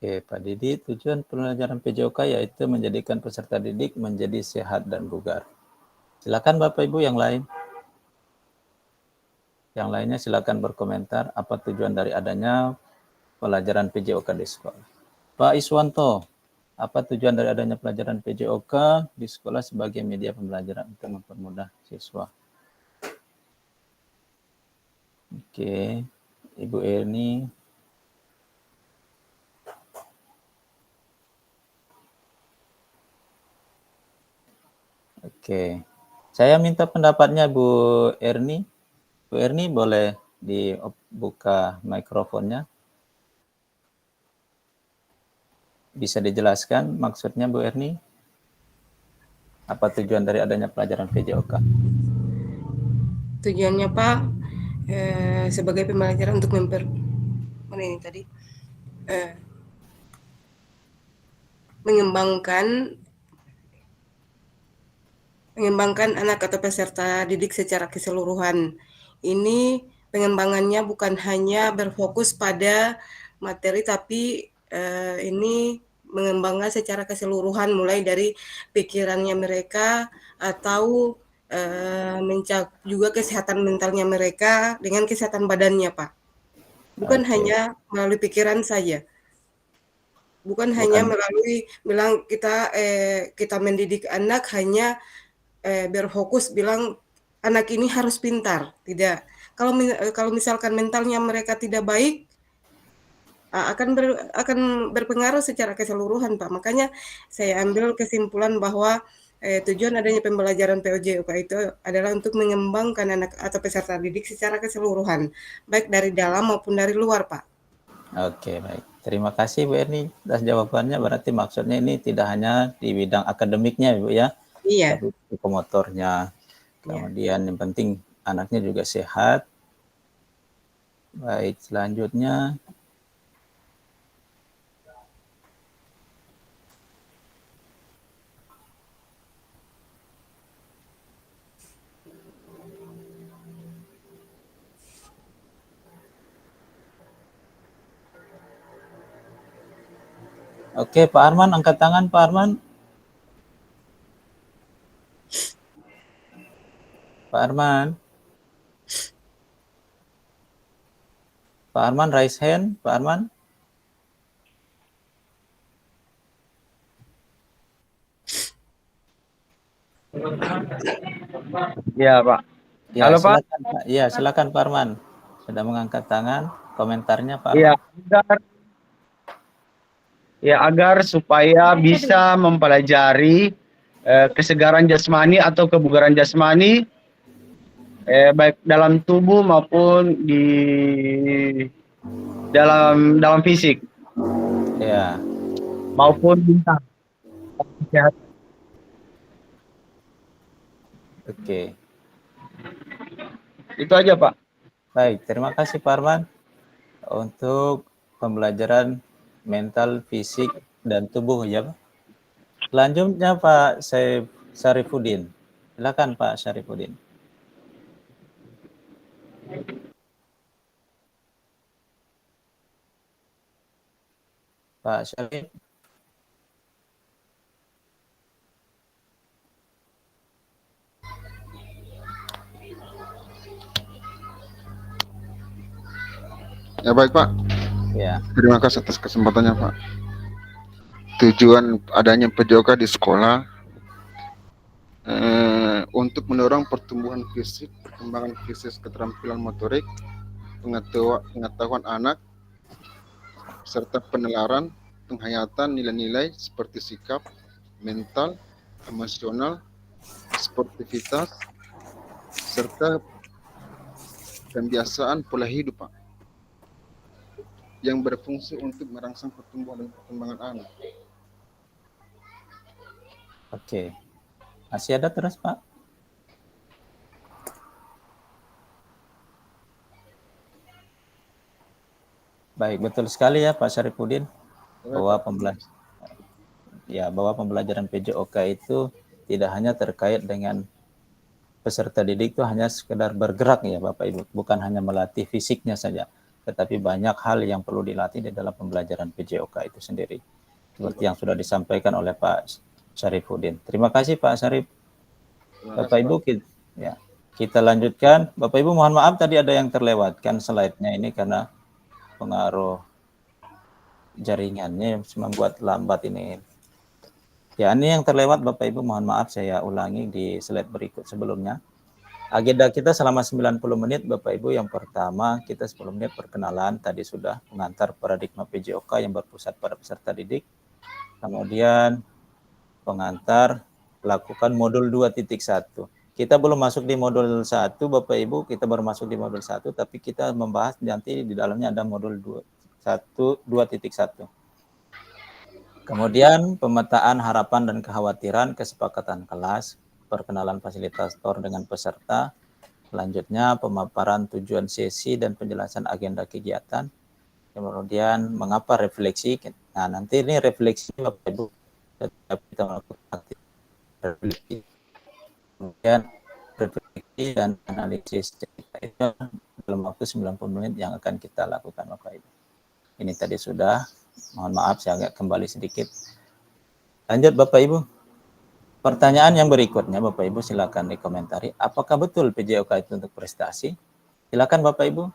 [SPEAKER 1] Oke, Pak Didi, tujuan pembelajaran PJOK yaitu menjadikan peserta didik menjadi sehat dan bugar. Silakan Bapak Ibu yang lain. Yang lainnya silakan berkomentar apa tujuan dari adanya pelajaran PJOK di sekolah. Pak Iswanto, apa tujuan dari adanya pelajaran PJOK di sekolah sebagai media pembelajaran untuk mempermudah siswa? Oke, Ibu Erni. Oke, saya minta pendapatnya Bu Erni. Bu Erni boleh dibuka mikrofonnya. Bisa dijelaskan maksudnya Bu Erni? Apa tujuan dari adanya pelajaran PJOK?
[SPEAKER 6] Tujuannya Pak sebagai pembelajaran untuk mana ini tadi mengembangkan anak atau peserta didik secara keseluruhan. Ini pengembangannya bukan hanya berfokus pada materi, tapi ini mengembangkan secara keseluruhan mulai dari pikirannya mereka atau juga kesehatan mentalnya mereka dengan kesehatan badannya, Pak. Bukan hanya melalui pikiran saja. Bukan hanya melalui bilang kita mendidik anak hanya berfokus bilang anak ini harus pintar, tidak. Kalau misalkan mentalnya mereka tidak baik, akan berpengaruh secara keseluruhan, Pak. Makanya saya ambil kesimpulan bahwa tujuan adanya pembelajaran PJOK itu adalah untuk mengembangkan anak atau peserta didik secara keseluruhan, baik dari dalam maupun dari luar, Pak.
[SPEAKER 1] Oke, baik. Terima kasih Bu Erni atas jawabannya. Berarti maksudnya ini tidak hanya di bidang akademiknya, Ibu ya.
[SPEAKER 6] Iya.
[SPEAKER 1] Tapi psikomotornya. Kemudian yang penting anaknya juga sehat. Baik, selanjutnya. Oke, Pak Arman, angkat tangan Pak Arman. Pak Arman. Pak Arman, raise hand. Pak Arman.
[SPEAKER 2] Ya, Pak.
[SPEAKER 1] Ya,
[SPEAKER 2] Halo, Pak.
[SPEAKER 1] silakan, Pak. Ya, silakan Pak Arman. Sudah mengangkat tangan. Komentarnya Pak
[SPEAKER 2] Ya,
[SPEAKER 1] Arman.
[SPEAKER 2] agar supaya bisa mempelajari kesegaran jasmani atau kebugaran jasmani baik dalam tubuh maupun di dalam fisik.
[SPEAKER 1] Ya.
[SPEAKER 2] Maupun mental.
[SPEAKER 1] Oke.
[SPEAKER 2] Itu aja, Pak.
[SPEAKER 1] Baik, terima kasih Pak Arman untuk pembelajaran mental, fisik, dan tubuh ya Pak. Selanjutnya Pak Syarifuddin. Silakan Pak Syarifuddin. Pak Syarif.
[SPEAKER 3] Ya baik Pak.
[SPEAKER 1] Ya.
[SPEAKER 3] Terima kasih atas kesempatannya Pak. Tujuan adanya PJOK di sekolah untuk mendorong pertumbuhan fisik, perkembangan fisik, keterampilan motorik, pengetahuan anak, serta penelaran, penghayatan nilai-nilai seperti sikap, mental, emosional, sportivitas, serta pembiasaan pola hidup Pak, yang berfungsi untuk merangsang pertumbuhan dan perkembangan anak.
[SPEAKER 1] Oke. Masih ada terus, Pak? Baik, betul sekali ya Pak Syarifuddin bahwa pembelajaran PJOK itu tidak hanya terkait dengan peserta didik itu hanya sekedar bergerak ya Bapak Ibu, bukan hanya melatih fisiknya saja, tetapi banyak hal yang perlu dilatih di dalam pembelajaran PJOK itu sendiri. Seperti yang sudah disampaikan oleh Pak Syarifuddin. Terima kasih Pak Syarif. Bapak Ibu, kita lanjutkan. Bapak Ibu, mohon maaf tadi ada yang terlewatkan slide-nya ini karena pengaruh jaringannya membuat lambat ini. Ya, ini yang terlewat Bapak Ibu, mohon maaf saya ulangi di slide berikut sebelumnya. Agenda kita selama 90 menit Bapak Ibu. Yang pertama kita 10 menit perkenalan, tadi sudah mengantar paradigma PJOK yang berpusat pada peserta didik. Kemudian pengantar lakukan modul 2.1. Kita belum masuk di modul 1 Bapak Ibu, kita baru masuk di modul 1, tapi kita membahas nanti di dalamnya ada modul 2.1. Kemudian pemetaan harapan dan kekhawatiran, kesepakatan kelas, perkenalan fasilitator dengan peserta. Selanjutnya pemaparan tujuan sesi dan penjelasan agenda kegiatan. Kemudian mengapa refleksi. Nah, nanti ini refleksi Bapak Ibu kita melakukan refleksi. Kemudian refleksi dan analisis cerita itu dalam waktu 90 menit yang akan kita lakukan Bapak Ibu. Ini tadi sudah, mohon maaf saya agak kembali sedikit. Lanjut Bapak Ibu. Pertanyaan yang berikutnya Bapak Ibu silakan dikomentari. Apakah betul PJOK itu untuk prestasi? Silakan Bapak Ibu.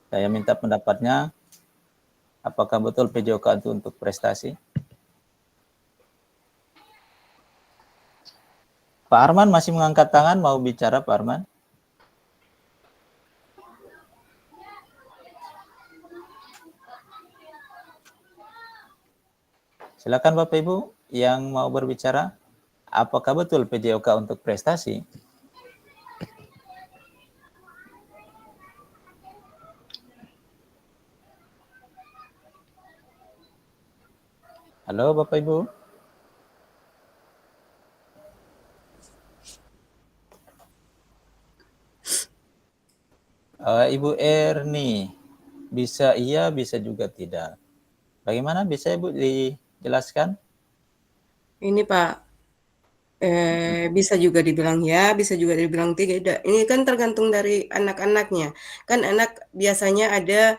[SPEAKER 1] Saya minta pendapatnya. Apakah betul PJOK itu untuk prestasi? Pak Arman masih mengangkat tangan, mau bicara Pak Arman? Silakan Bapak Ibu yang mau berbicara. Apakah betul PJOK untuk prestasi? Halo Bapak Ibu. Ibu Erni, bisa iya, bisa juga tidak. Bagaimana bisa Ibu dijelaskan?
[SPEAKER 6] Ini Pak, bisa juga dibilang ya, bisa juga dibilang tidak. Ini kan tergantung dari anak-anaknya. Kan anak biasanya ada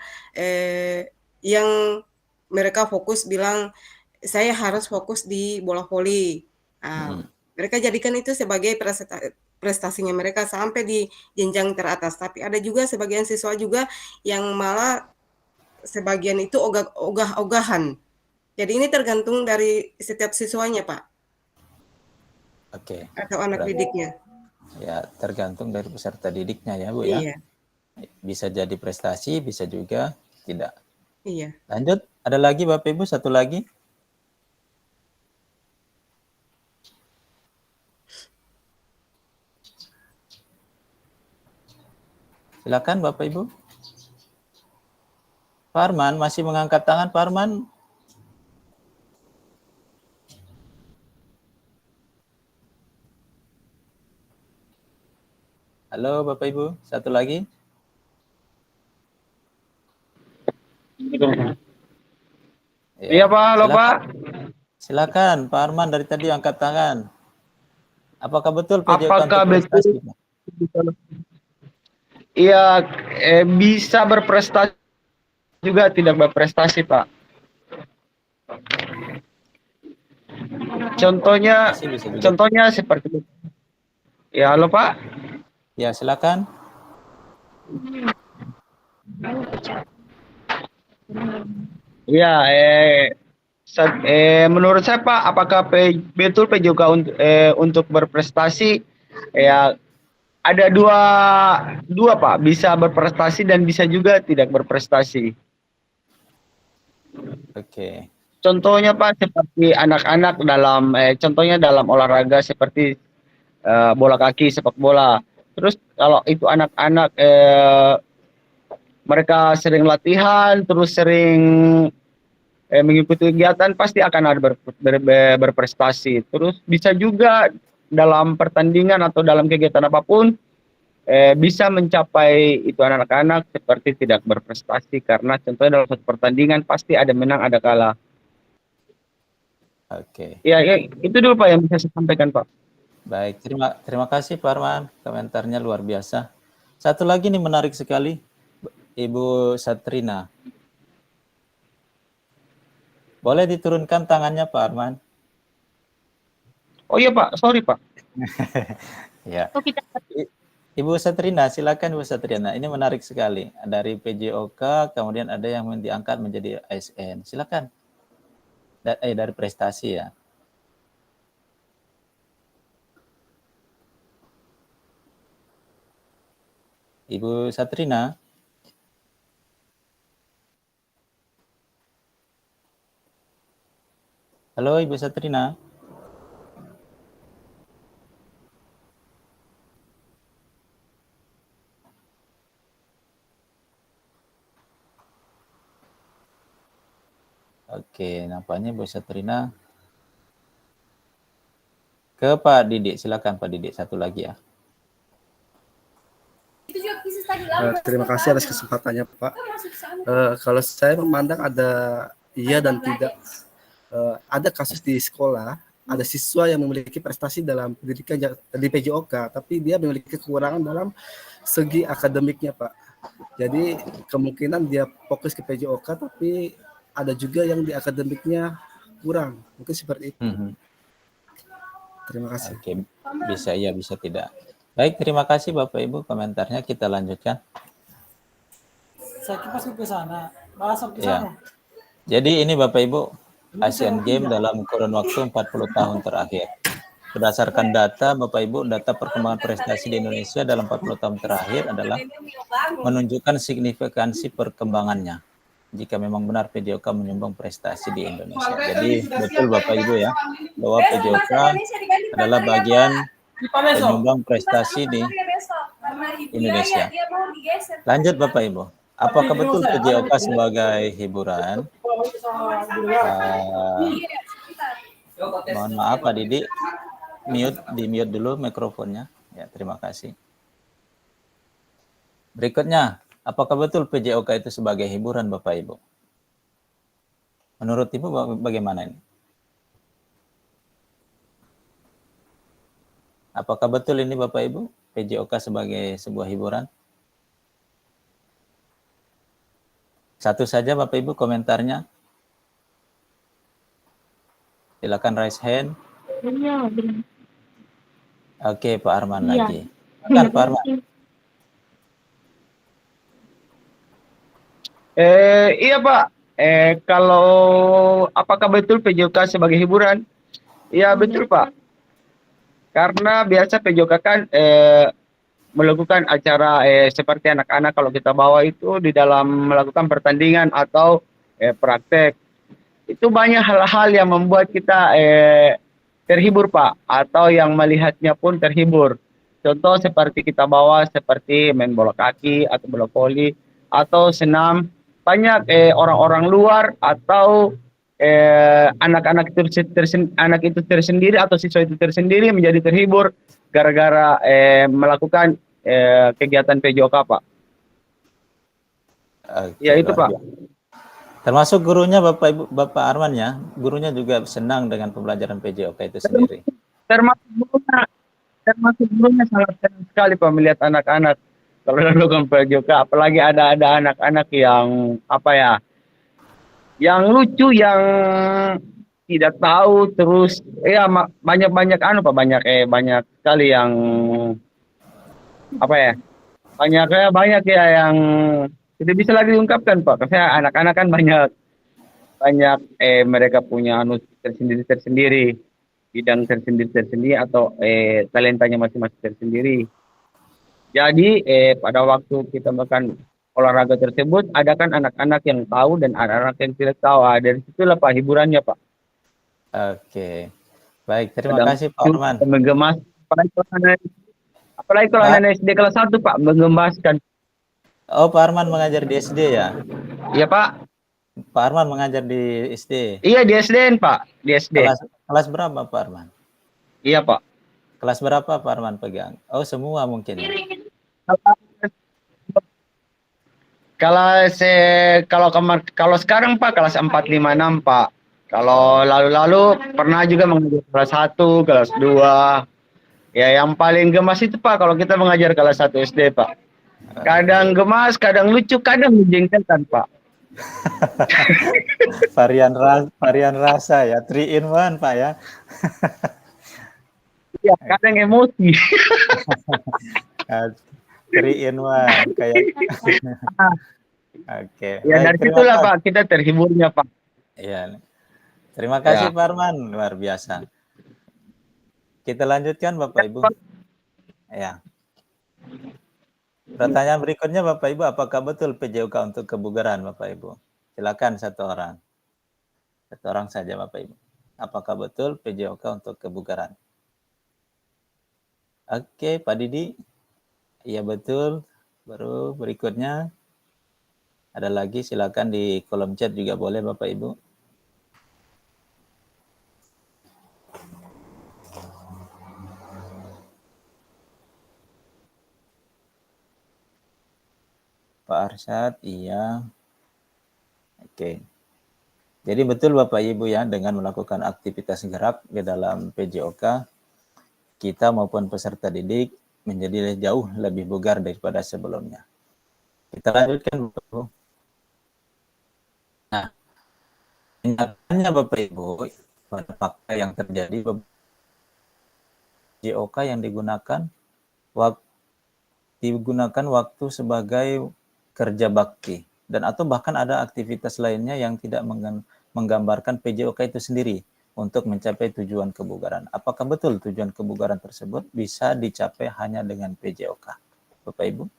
[SPEAKER 6] yang mereka fokus bilang, saya harus fokus di bola voli. Mereka jadikan itu sebagai prestasinya mereka sampai di jenjang teratas. Tapi ada juga sebagian siswa juga yang malah sebagian itu ogah-ogahan. Jadi ini tergantung dari setiap siswanya, Pak.
[SPEAKER 1] Oke.
[SPEAKER 6] Atau anak didiknya.
[SPEAKER 1] Ya, tergantung dari peserta didiknya ya, Bu ya.
[SPEAKER 6] Iya.
[SPEAKER 1] Bisa jadi prestasi, bisa juga tidak.
[SPEAKER 6] Iya.
[SPEAKER 1] Lanjut, ada lagi Bapak Ibu, satu lagi. Silakan Bapak Ibu. Pak Arman masih mengangkat tangan, Pak Arman. Halo Bapak Ibu, satu lagi.
[SPEAKER 2] Iya Pak, halo Pak.
[SPEAKER 1] Silakan Pak Arman dari tadi angkat tangan. Apakah betul PJOK
[SPEAKER 2] Apakah
[SPEAKER 1] untuk prestasi?
[SPEAKER 2] betul? Iya, bisa berprestasi juga tidak berprestasi Pak. Contohnya, contohnya seperti itu. Ya, halo Pak.
[SPEAKER 1] Ya, silakan.
[SPEAKER 2] Ya, menurut saya Pak, apakah betul PJOK untuk berprestasi? Ya, ada dua Pak, bisa berprestasi dan bisa juga tidak berprestasi.
[SPEAKER 1] Oke.
[SPEAKER 2] Contohnya Pak seperti anak-anak dalam contohnya dalam olahraga seperti bola kaki, sepak bola. Terus kalau itu anak-anak mereka sering latihan, terus sering mengikuti kegiatan, pasti akan ada berprestasi. Terus bisa juga dalam pertandingan atau dalam kegiatan apapun bisa mencapai itu anak-anak seperti tidak berprestasi, karena contohnya dalam satu pertandingan pasti ada menang, ada kalah.
[SPEAKER 1] Oke.
[SPEAKER 2] Ya, itu dulu Pak yang bisa saya sampaikan Pak.
[SPEAKER 1] Baik, terima kasih Pak Arman, komentarnya luar biasa. Satu lagi nih menarik sekali. Ibu Satrina. Boleh diturunkan tangannya Pak Arman?
[SPEAKER 2] Oh iya Pak, sorry Pak.
[SPEAKER 1] Ya.
[SPEAKER 4] Oh, kita
[SPEAKER 1] Ibu Satrina, silakan Ibu Satrina. Ini menarik sekali. Dari PJOK, kemudian ada yang diangkat menjadi ASN. Silakan. Dari prestasi ya. Ibu Satrina. Halo Ibu Satrina. Oke, nampaknya Bu Satrina. Ke Pak Didik, silakan Pak Didik, satu lagi ya.
[SPEAKER 7] Terima kasih atas kesempatannya Pak. Kalau saya memandang ada iya dan tidak. Ada kasus di sekolah, ada siswa yang memiliki prestasi dalam pendidikan di PJOK, tapi dia memiliki kekurangan dalam segi akademiknya Pak. Jadi kemungkinan dia fokus ke PJOK, tapi ada juga yang di akademiknya kurang, mungkin seperti itu. Terima kasih.
[SPEAKER 1] Oke, bisa iya, bisa tidak. Baik, terima kasih Bapak Ibu komentarnya. Kita lanjutkan.
[SPEAKER 8] Saya masuk ke sana, masuk ke
[SPEAKER 1] Ya.
[SPEAKER 8] sana.
[SPEAKER 1] Jadi ini Bapak Ibu, Asian Games dalam kurun waktu 40 tahun terakhir. Berdasarkan data Bapak Ibu, data perkembangan prestasi di Indonesia dalam 40 tahun terakhir adalah menunjukkan signifikansi perkembangannya. Jika memang benar PJOK menyumbang prestasi di Indonesia. Jadi betul Bapak Ibu ya, bahwa PJOK adalah bagian penyumbang prestasi di Indonesia. Lanjut Bapak Ibu, apakah betul PJOK sebagai hiburan? Mohon maaf Pak Didi, di mute dulu mikrofonnya. Ya, terima kasih. Berikutnya, apakah betul PJOK itu sebagai hiburan Bapak Ibu? Menurut Ibu bagaimana ini? Apakah betul ini Bapak Ibu, PJOK sebagai sebuah hiburan? Satu saja Bapak Ibu komentarnya. Silakan raise hand.
[SPEAKER 4] Iya, benar.
[SPEAKER 1] Oke, Pak Arman
[SPEAKER 4] Iya.
[SPEAKER 1] lagi. Silakan Pak Arman.
[SPEAKER 2] Iya Pak, kalau apakah betul PJOK sebagai hiburan? Iya betul Pak. Karena biasa PJOK kan melakukan acara seperti anak-anak kalau kita bawa itu di dalam melakukan pertandingan atau praktek. Itu banyak hal-hal yang membuat kita terhibur Pak, atau yang melihatnya pun terhibur. Contoh seperti kita bawa seperti main bola kaki atau bola voli atau senam. Banyak orang-orang luar atau anak-anak itu tersendiri atau siswa itu tersendiri menjadi terhibur gara-gara melakukan kegiatan PJOK Pak.
[SPEAKER 1] Oke,
[SPEAKER 2] Ya itu Pak.
[SPEAKER 1] Termasuk gurunya Bapak Ibu, Bapak Arman ya, gurunya juga senang dengan pembelajaran PJOK itu sendiri.
[SPEAKER 2] Termasuk gurunya sangat senang sekali Pak melihat anak-anak kalau melakukan PJOK, apalagi ada anak-anak yang apa ya, yang lucu, yang tidak tahu, terus ya banyak Pak, banyak sekali yang apa ya, banyak ya yang tidak bisa lagi diungkapkan Pak. Karena anak-anak kan banyak mereka punya tersendiri, bidang tersendiri atau talentanya masing-masing tersendiri. Jadi pada waktu kita melakukan olahraga tersebut, ada kan anak-anak yang tahu dan anak-anak yang tidak tahu. Dari situlah Pak hiburannya Pak.
[SPEAKER 1] Oke, baik, terima kasih Pak Arman.
[SPEAKER 2] Menggemas, apalagi kalau anak SD kelas 1 Pak, menggemaskan.
[SPEAKER 1] Oh, Pak Arman mengajar di SD ya?
[SPEAKER 2] Iya Pak.
[SPEAKER 1] Pak Arman mengajar di SD?
[SPEAKER 2] Iya di SDN Pak, di SD.
[SPEAKER 1] Kelas berapa Pak Arman?
[SPEAKER 2] Iya Pak.
[SPEAKER 1] Kelas berapa Pak Arman pegang? Oh, semua mungkin.
[SPEAKER 2] Kalau sekarang Pak kelas 4, 5, 6 Pak. Kalau lalu-lalu pernah juga mengajar kelas 1, kelas 2. Ya yang paling gemas itu Pak kalau kita mengajar kelas 1 SD Pak. Kadang gemas, kadang lucu, kadang menjengkelkan, Pak.
[SPEAKER 1] Varian rasa ya, 3 in 1 Pak ya.
[SPEAKER 2] Iya, kadang emosi.
[SPEAKER 1] 3 in 1 kayak. Oke.
[SPEAKER 2] Ya
[SPEAKER 1] Baik,
[SPEAKER 2] dari
[SPEAKER 1] terima
[SPEAKER 2] situlah
[SPEAKER 1] kasih.
[SPEAKER 2] Pak kita terhiburnya Pak.
[SPEAKER 1] Iya. Terima kasih
[SPEAKER 2] Ya.
[SPEAKER 1] Pak Arman, luar biasa. Kita lanjutkan Bapak Ibu. Ya. Pertanyaan berikutnya Bapak Ibu, apakah betul PJOK untuk kebugaran Bapak Ibu? Silakan satu orang. Satu orang saja Bapak Ibu. Apakah betul PJOK untuk kebugaran? Oke, Pak Didi. Iya betul. Baru berikutnya ada lagi, silakan di kolom chat juga boleh Bapak Ibu. Pak Arsyad, iya. Oke. Jadi betul Bapak Ibu ya, dengan melakukan aktivitas gerak di dalam PJOK, kita maupun peserta didik menjadi jauh lebih bugar daripada sebelumnya. Kita lanjutkan Bapak Ibu. Nah, kenyataannya Bapak Ibu, pada fakta yang terjadi, PJOK yang digunakan waktu sebagai kerja bakti, dan atau bahkan ada aktivitas lainnya yang tidak menggambarkan PJOK itu sendiri untuk mencapai tujuan kebugaran. Apakah betul tujuan kebugaran tersebut bisa dicapai hanya dengan PJOK? Bapak Ibu,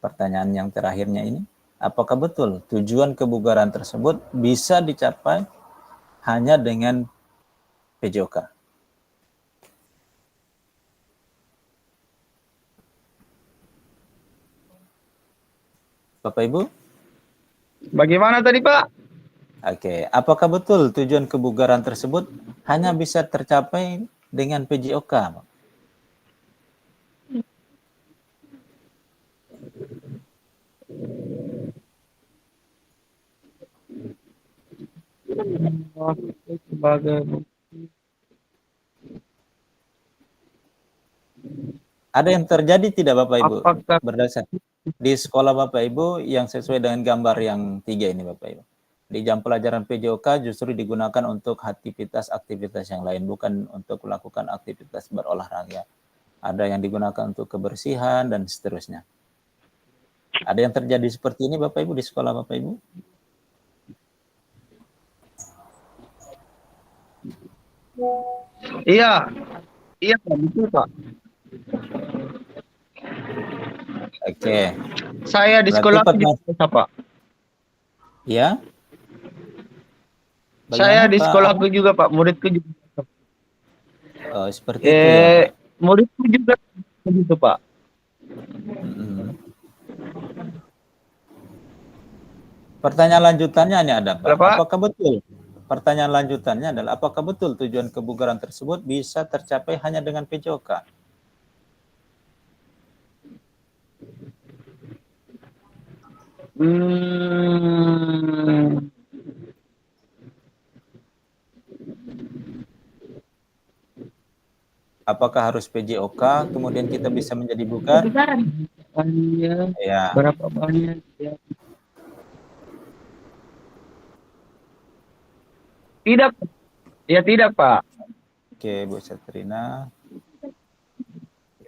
[SPEAKER 1] pertanyaan yang terakhirnya ini, apakah betul tujuan kebugaran tersebut bisa dicapai hanya dengan PJOK? Bapak Ibu?
[SPEAKER 2] Bagaimana tadi Pak?
[SPEAKER 1] Oke, apakah betul tujuan kebugaran tersebut hanya bisa tercapai dengan PJOK? Ada yang terjadi tidak Bapak Ibu?
[SPEAKER 2] Apakah
[SPEAKER 1] Berdasar di sekolah Bapak Ibu yang sesuai dengan gambar yang 3 ini Bapak Ibu. Di jam pelajaran PJOK justru digunakan untuk aktivitas yang lain, bukan untuk melakukan aktivitas berolahraga. Ada yang digunakan untuk kebersihan dan seterusnya. Ada yang terjadi seperti ini Bapak Ibu di sekolah Bapak Ibu?
[SPEAKER 2] Iya, iya Pak, betul Pak.
[SPEAKER 1] Oke.
[SPEAKER 2] Saya di
[SPEAKER 1] Berarti
[SPEAKER 2] sekolah
[SPEAKER 1] pernah-
[SPEAKER 2] juga Pak.
[SPEAKER 1] Ya?
[SPEAKER 2] Saya
[SPEAKER 1] Bagaimana,
[SPEAKER 2] di
[SPEAKER 1] Pak?
[SPEAKER 2] sekolahku juga Pak, muridku juga.
[SPEAKER 1] Oh, seperti itu ya Pak.
[SPEAKER 2] Muridku juga begitu Pak.
[SPEAKER 1] Mm-mm. Pertanyaan lanjutannya ini ada Pak.
[SPEAKER 2] Apa?
[SPEAKER 1] Apakah betul? Pertanyaan lanjutannya adalah apakah betul tujuan kebugaran tersebut bisa tercapai hanya dengan PJOK? Apakah harus PJOK kemudian kita bisa menjadi bugar? Ya.
[SPEAKER 2] Berapa banyak ya? Tidak. Ya tidak Pak.
[SPEAKER 1] Oke, Bu Satrina.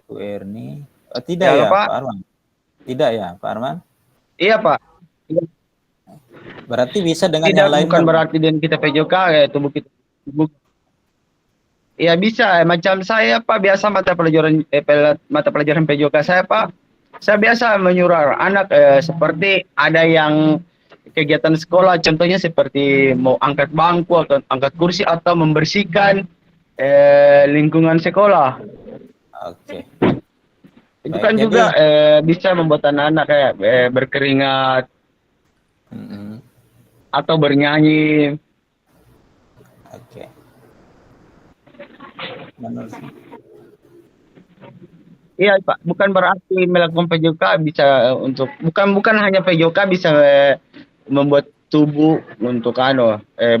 [SPEAKER 1] Bu Erni. Oh, tidak
[SPEAKER 2] Ya,
[SPEAKER 1] ya,
[SPEAKER 2] Pak.
[SPEAKER 1] Pak Arman? Tidak ya, Pak Arman?
[SPEAKER 2] Iya Pak.
[SPEAKER 1] Berarti bisa dengan
[SPEAKER 2] Tidak,
[SPEAKER 1] yang lain,
[SPEAKER 2] bukan
[SPEAKER 1] Pak?
[SPEAKER 2] berarti dengan kita PJOK ya tubuh kita. Ya bisa, macam saya Pak biasa mata pelajaran PJOK saya Pak. Saya biasa menyuruh anak seperti ada yang kegiatan sekolah, contohnya seperti mau angkat bangku atau angkat kursi atau membersihkan lingkungan sekolah.
[SPEAKER 1] Oke.
[SPEAKER 2] Itu
[SPEAKER 1] Baik,
[SPEAKER 2] kan
[SPEAKER 1] jadi-
[SPEAKER 2] juga bisa membuat anak-anak kayak berkeringat
[SPEAKER 1] Mm-mm.
[SPEAKER 2] atau bernyanyi.
[SPEAKER 1] Oke. Menurut
[SPEAKER 2] Iya Pak, bukan berarti melakukan PJOK bisa untuk bukan hanya PJOK bisa membuat tubuh untuk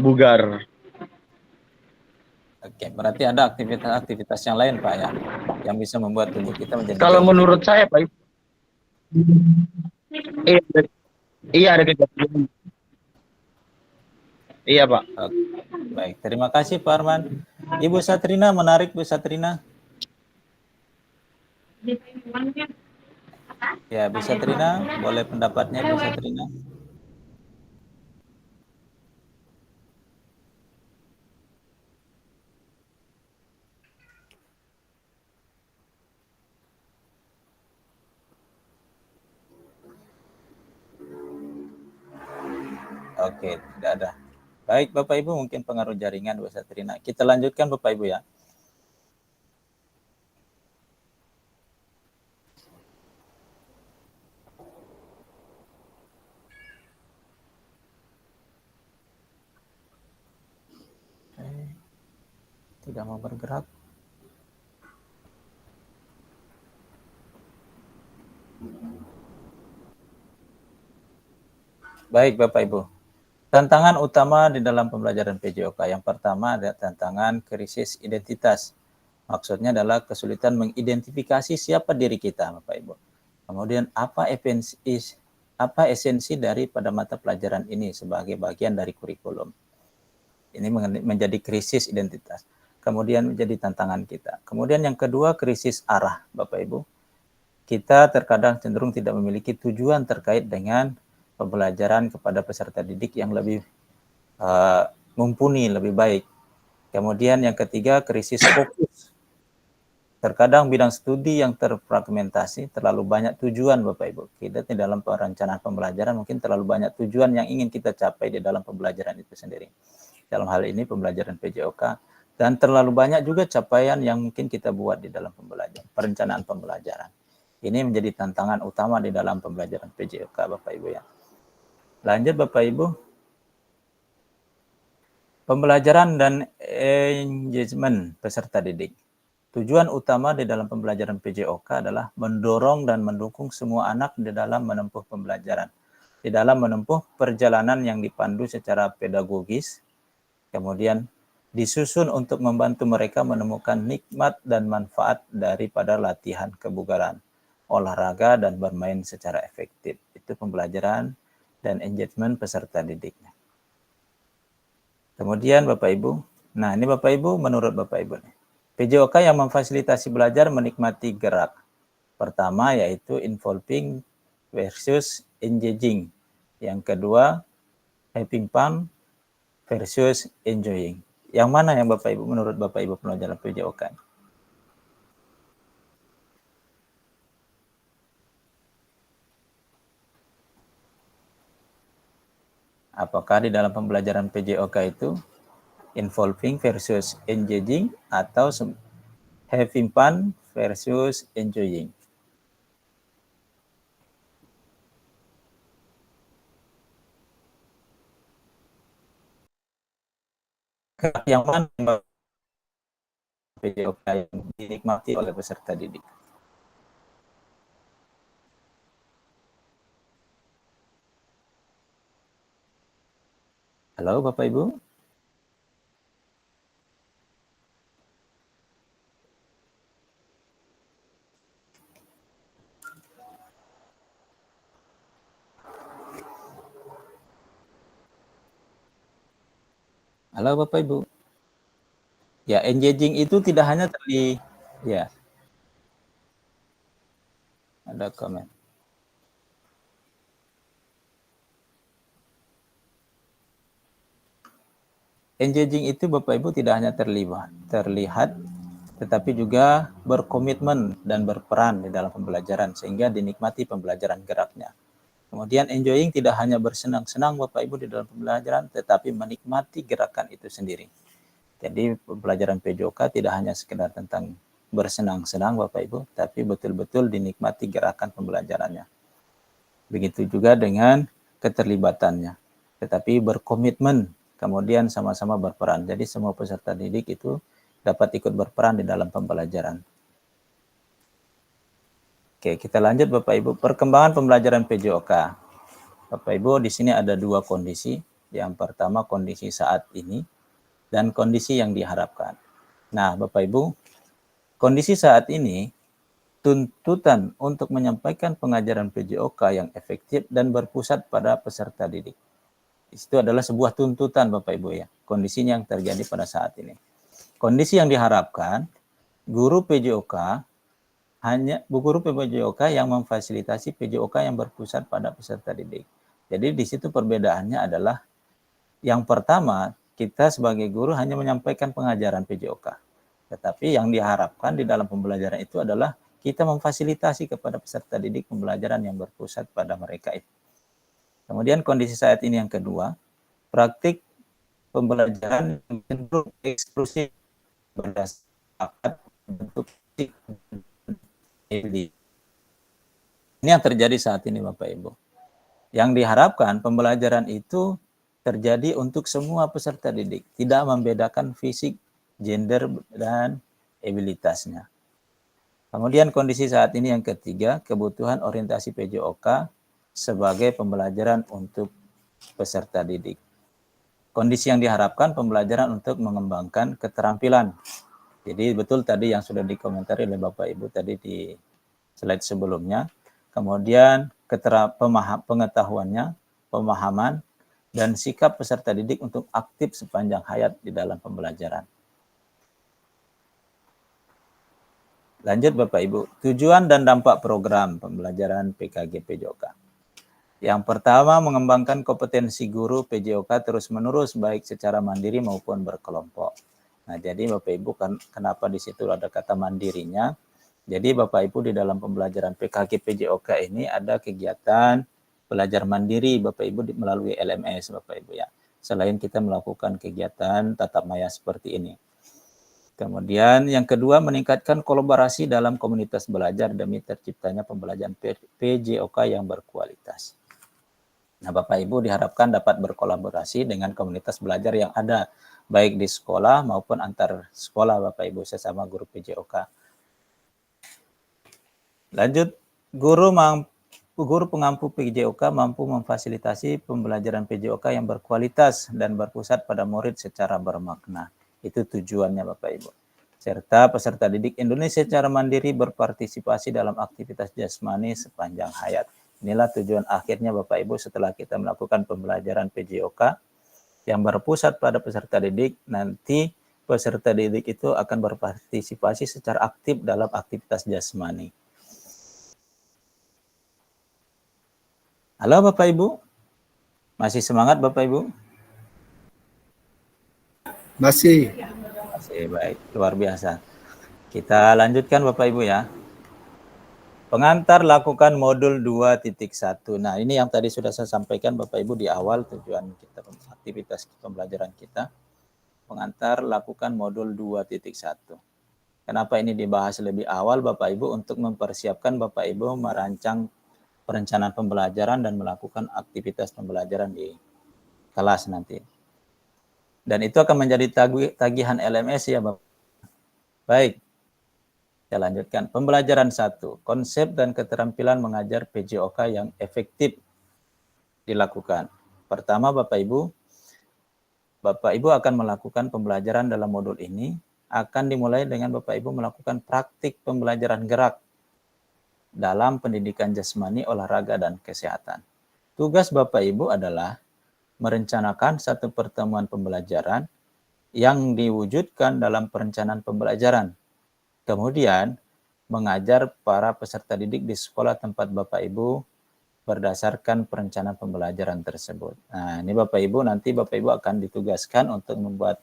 [SPEAKER 2] bugar.
[SPEAKER 1] Oke, berarti ada aktivitas-aktivitas yang lain, Pak ya, yang bisa membuat tubuh kita menjadi
[SPEAKER 2] Kalau
[SPEAKER 1] jauh
[SPEAKER 2] menurut saya Pak, Iya, iya ada kegiatan. Iya, Pak.
[SPEAKER 1] Oke. Baik, terima kasih Pak Arman. Ibu Satrina, menarik Bu Satrina. Ya, Bu Satrina, boleh pendapatnya Bu Satrina. Oke, tidak ada. Baik, Bapak Ibu, mungkin pengaruh jaringan Bu Satrina. Kita lanjutkan Bapak Ibu ya. Tidak mau bergerak. Baik, Bapak Ibu. Tantangan utama di dalam pembelajaran PJOK. Yang pertama ada tantangan krisis identitas. Maksudnya adalah kesulitan mengidentifikasi siapa diri kita, Bapak Ibu. Kemudian apa esensi daripada mata pelajaran ini sebagai bagian dari kurikulum. Ini menjadi krisis identitas. Kemudian menjadi tantangan kita. Kemudian yang kedua, krisis arah, Bapak Ibu. Kita terkadang cenderung tidak memiliki tujuan terkait dengan pembelajaran kepada peserta didik yang lebih mumpuni, lebih baik. Kemudian yang ketiga, krisis fokus. Terkadang bidang studi yang terfragmentasi, terlalu banyak tujuan Bapak Ibu. Kita di dalam perencanaan pembelajaran mungkin terlalu banyak tujuan yang ingin kita capai di dalam pembelajaran itu sendiri. Dalam hal ini pembelajaran PJOK, dan terlalu banyak juga capaian yang mungkin kita buat di dalam perencanaan pembelajaran. Ini menjadi tantangan utama di dalam pembelajaran PJOK Bapak Ibu ya. Lanjut Bapak Ibu. Pembelajaran dan engagement peserta didik. Tujuan utama di dalam pembelajaran PJOK adalah mendorong dan mendukung semua anak di dalam menempuh pembelajaran. Di dalam menempuh perjalanan yang dipandu secara pedagogis, kemudian disusun untuk membantu mereka menemukan nikmat dan manfaat daripada latihan kebugaran, olahraga, dan bermain secara efektif. Itu pembelajaran dan engagement peserta didiknya. Kemudian Bapak Ibu, nah ini Bapak Ibu, menurut Bapak Ibu nih, PJOK yang memfasilitasi belajar menikmati gerak. Pertama yaitu involving versus engaging. Yang kedua, having fun versus enjoying. Yang mana yang Bapak Ibu, menurut Bapak Ibu pelajaran PJOK? Apakah di dalam pembelajaran PJOK itu involving versus engaging atau having fun versus enjoying? Yang mana PJOK yang dinikmati oleh peserta didik? Halo Bapak Ibu? Halo Bapak Ibu. Ya, engaging itu tidak hanya ya. Ada komen. Engaging itu Bapak Ibu tidak hanya terlihat, tetapi juga berkomitmen dan berperan di dalam pembelajaran sehingga dinikmati pembelajaran geraknya. Kemudian enjoying tidak hanya bersenang-senang Bapak Ibu di dalam pembelajaran, tetapi menikmati gerakan itu sendiri. Jadi pembelajaran PJOK tidak hanya sekedar tentang bersenang-senang Bapak Ibu, tapi betul-betul dinikmati gerakan pembelajarannya. Begitu juga dengan keterlibatannya, tetapi berkomitmen, kemudian sama-sama berperan. Jadi semua peserta didik itu dapat ikut berperan di dalam pembelajaran. Oke, kita lanjut Bapak Ibu. Perkembangan pembelajaran PJOK. Bapak Ibu, di sini ada dua kondisi. Yang pertama kondisi saat ini dan kondisi yang diharapkan. Nah, Bapak Ibu, kondisi saat ini tuntutan untuk menyampaikan pengajaran PJOK yang efektif dan berpusat pada peserta didik. Itu adalah sebuah tuntutan Bapak Ibu ya, kondisinya yang terjadi pada saat ini. Kondisi yang diharapkan, guru PJOK yang memfasilitasi PJOK yang berpusat pada peserta didik. Jadi di situ perbedaannya adalah yang pertama, kita sebagai guru hanya menyampaikan pengajaran PJOK. Tetapi yang diharapkan di dalam pembelajaran itu adalah kita memfasilitasi kepada peserta didik pembelajaran yang berpusat pada mereka itu. Kemudian kondisi saat ini yang kedua, praktik pembelajaran yang cenderung eksklusif berdasarkan bentuk ini yang terjadi saat ini Bapak Ibu. Yang diharapkan pembelajaran itu terjadi untuk semua peserta didik, tidak membedakan fisik, gender, dan abilitasnya. Kemudian kondisi saat ini yang ketiga, kebutuhan orientasi PJOK sebagai pembelajaran untuk peserta didik. Kondisi yang diharapkan pembelajaran untuk mengembangkan keterampilan. Jadi betul tadi yang sudah dikomentari oleh Bapak Ibu tadi di slide sebelumnya. Kemudian pengetahuannya, pemahaman, dan sikap peserta didik untuk aktif sepanjang hayat di dalam pembelajaran. Lanjut Bapak Ibu, tujuan dan dampak program pembelajaran PKG PJOK. Yang pertama, mengembangkan kompetensi guru PJOK terus-menerus baik secara mandiri maupun berkelompok. Nah, jadi Bapak Ibu kenapa di situ ada kata mandirinya? Jadi Bapak Ibu di dalam pembelajaran PKG PJOK ini ada kegiatan belajar mandiri Bapak Ibu melalui LMS Bapak Ibu ya. Selain kita melakukan kegiatan tatap maya seperti ini. Kemudian yang kedua, meningkatkan kolaborasi dalam komunitas belajar demi terciptanya pembelajaran PJOK yang berkualitas. Nah, Bapak Ibu diharapkan dapat berkolaborasi dengan komunitas belajar yang ada, baik di sekolah maupun antar sekolah Bapak Ibu sesama guru PJOK. Lanjut, guru pengampu PJOK mampu memfasilitasi pembelajaran PJOK yang berkualitas dan berpusat pada murid secara bermakna. Itu tujuannya Bapak Ibu. Serta peserta didik Indonesia secara mandiri berpartisipasi dalam aktivitas jasmani sepanjang hayat. Inilah tujuan akhirnya Bapak Ibu setelah kita melakukan pembelajaran PJOK yang berpusat pada peserta didik. Nanti peserta didik itu akan berpartisipasi secara aktif dalam aktivitas jasmani. Halo Bapak Ibu, masih semangat Bapak Ibu?
[SPEAKER 7] Masih.
[SPEAKER 1] Baik, luar biasa. Kita lanjutkan Bapak Ibu ya. Pengantar lakukan modul 2.1. Nah, ini yang tadi sudah saya sampaikan Bapak Ibu di awal tujuan kita aktivitas pembelajaran kita. Pengantar lakukan modul 2.1. Kenapa ini dibahas lebih awal Bapak Ibu? Untuk mempersiapkan Bapak Ibu merancang perencanaan pembelajaran dan melakukan aktivitas pembelajaran di kelas nanti. Dan itu akan menjadi tagihan LMS ya Bapak. Baik, saya lanjutkan. Pembelajaran 1, konsep dan keterampilan mengajar PJOK yang efektif dilakukan. Pertama Bapak Ibu akan melakukan pembelajaran dalam modul ini, akan dimulai dengan Bapak Ibu melakukan praktik pembelajaran gerak dalam pendidikan jasmani, olahraga, dan kesehatan. Tugas Bapak Ibu adalah merencanakan satu pertemuan pembelajaran yang diwujudkan dalam perencanaan pembelajaran. Kemudian, mengajar para peserta didik di sekolah tempat Bapak Ibu berdasarkan perencanaan pembelajaran tersebut. Nah, ini Bapak Ibu, nanti Bapak Ibu akan ditugaskan untuk membuat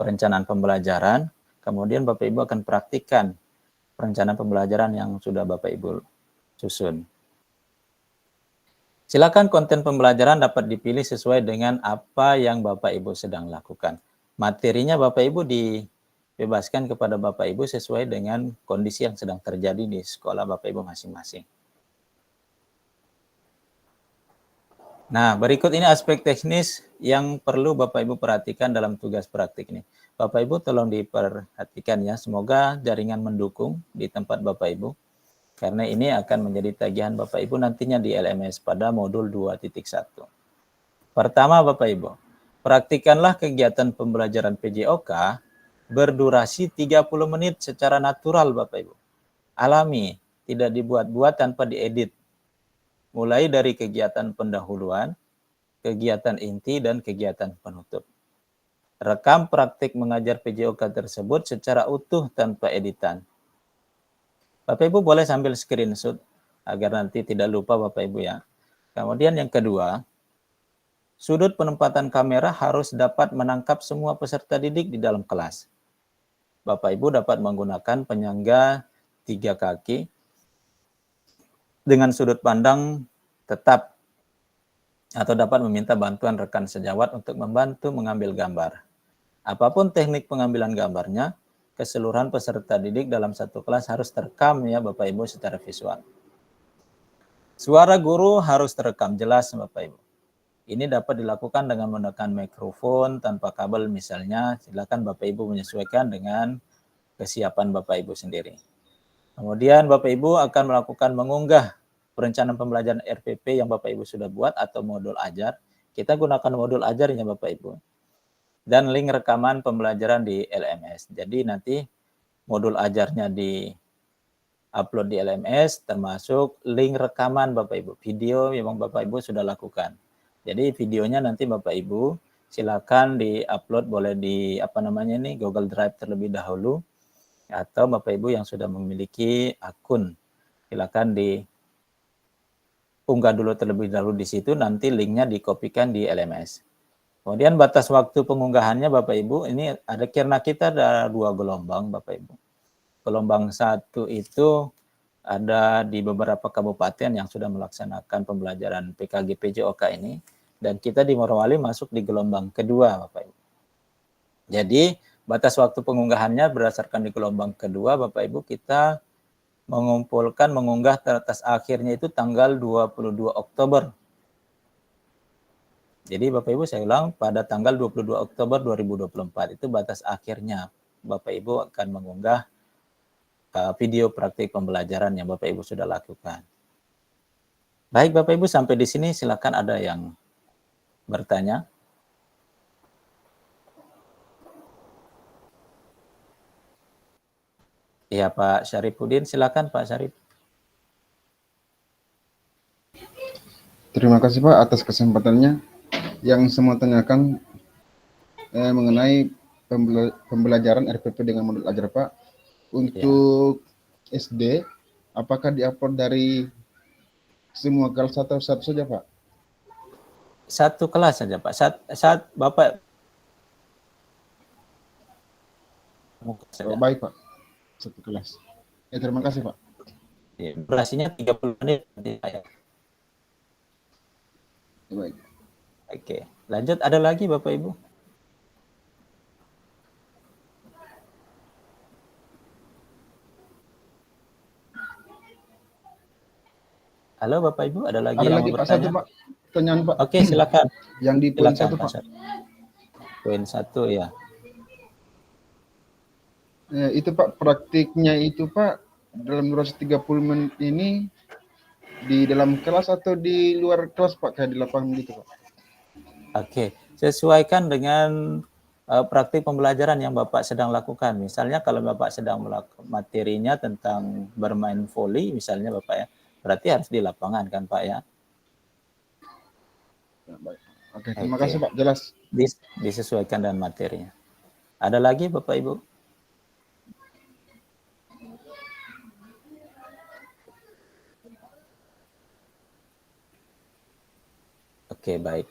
[SPEAKER 1] perencanaan pembelajaran, kemudian Bapak Ibu akan praktikkan perencanaan pembelajaran yang sudah Bapak Ibu susun. Silakan konten pembelajaran dapat dipilih sesuai dengan apa yang Bapak Ibu sedang lakukan. Materinya Bapak Ibu dibebaskan kepada Bapak Ibu sesuai dengan kondisi yang sedang terjadi di sekolah Bapak Ibu masing-masing. Nah, berikut ini aspek teknis yang perlu Bapak Ibu perhatikan dalam tugas praktik ini. Bapak Ibu tolong diperhatikan ya, semoga jaringan mendukung di tempat Bapak Ibu. Karena ini akan menjadi tagihan Bapak Ibu nantinya di LMS pada modul 2.1. Pertama Bapak Ibu, praktikanlah kegiatan pembelajaran PJOK berdurasi 30 menit secara natural Bapak Ibu. Alami, tidak dibuat-buat tanpa diedit. Mulai dari kegiatan pendahuluan, kegiatan inti, dan kegiatan penutup. Rekam praktik mengajar PJOK tersebut secara utuh tanpa editan. Bapak Ibu boleh sambil screenshot agar nanti tidak lupa Bapak Ibu ya. Kemudian yang kedua, sudut penempatan kamera harus dapat menangkap semua peserta didik di dalam kelas. Bapak Ibu dapat menggunakan penyangga 3 kaki dengan sudut pandang tetap atau dapat meminta bantuan rekan sejawat untuk membantu mengambil gambar. Apapun teknik pengambilan gambarnya, keseluruhan peserta didik dalam satu kelas harus terekam ya Bapak Ibu secara visual. Suara guru harus terekam jelas Bapak Ibu. Ini dapat dilakukan dengan menekan mikrofon tanpa kabel misalnya. Silakan Bapak Ibu menyesuaikan dengan kesiapan Bapak Ibu sendiri. Kemudian Bapak Ibu akan melakukan mengunggah perencanaan pembelajaran RPP yang Bapak Ibu sudah buat atau modul ajar. Kita gunakan modul ajarnya Bapak Ibu. Dan link rekaman pembelajaran di LMS. Jadi nanti modul ajarnya di upload di LMS termasuk link rekaman Bapak Ibu. Video yang Bapak Ibu sudah lakukan. Jadi videonya nanti Bapak Ibu silakan di-upload boleh di Google Drive terlebih dahulu atau Bapak Ibu yang sudah memiliki akun silakan diunggah dulu terlebih dahulu di situ, nanti linknya dikopikan di LMS. Kemudian batas waktu pengunggahannya Bapak Ibu, ini ada karena kita ada 2 gelombang Bapak Ibu. Gelombang 1 itu ada di beberapa kabupaten yang sudah melaksanakan pembelajaran PKG PJOK ini, dan kita di Morowali masuk di gelombang kedua Bapak Ibu. Jadi batas waktu pengunggahannya berdasarkan di gelombang kedua Bapak Ibu kita mengunggah batas akhirnya itu tanggal 22 Oktober. Jadi Bapak Ibu saya ulang, pada tanggal 22 Oktober 2024 itu batas akhirnya Bapak Ibu akan mengunggah video praktik pembelajaran yang Bapak Ibu sudah lakukan. Baik Bapak Ibu sampai di sini silakan ada yang bertanya. Iya Pak Syarifuddin, silakan Pak Syarif.
[SPEAKER 3] Terima kasih Pak atas kesempatannya. Yang saya mau tanyakan mengenai pembelajaran RPP dengan modul ajar Pak. Untuk SD, apakah diupload dari semua kelas atau satu saja Pak?
[SPEAKER 1] Satu kelas saja Pak. Saat Bapak.
[SPEAKER 3] Oh, baik Pak, satu kelas. Ya, terima kasih Pak.
[SPEAKER 1] Durasinya 30 menit.
[SPEAKER 3] Ya, baik.
[SPEAKER 1] Oke, lanjut ada lagi Bapak Ibu? Halo Bapak Ibu, ada lagi yang mau bertanya?
[SPEAKER 3] Pak, pertanyaan Pak.
[SPEAKER 1] Oke, silakan.
[SPEAKER 3] Yang di poin
[SPEAKER 1] Silakan,
[SPEAKER 3] 1 Pak.
[SPEAKER 1] Poin 1 ya.
[SPEAKER 3] Itu Pak, praktiknya itu Pak, dalam durasi 30 menit ini di dalam kelas atau di luar kelas Pak, kayak di lapangan gitu Pak?
[SPEAKER 1] Oke, sesuaikan dengan praktik pembelajaran yang Bapak sedang lakukan. Misalnya kalau Bapak sedang melakukan materinya tentang bermain voli misalnya Bapak ya, berarti harus di lapangan kan Pak ya?
[SPEAKER 3] Ya, baik. Oke, terima kasih Pak, jelas.
[SPEAKER 1] Disesuaikan dengan materinya. Ada lagi Bapak Ibu? Oke, baik.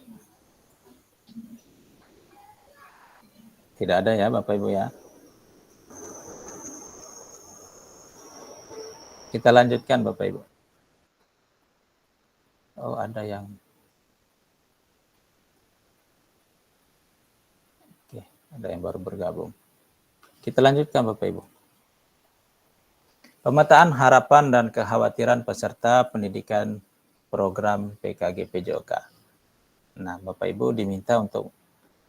[SPEAKER 1] Tidak ada ya Bapak Ibu ya. Kita lanjutkan Bapak Ibu. Oh, ada yang. Oke, ada yang baru bergabung. Kita lanjutkan Bapak Ibu. Pemetaan harapan dan kekhawatiran peserta pendidikan program PKG PJOK. Nah, Bapak Ibu diminta untuk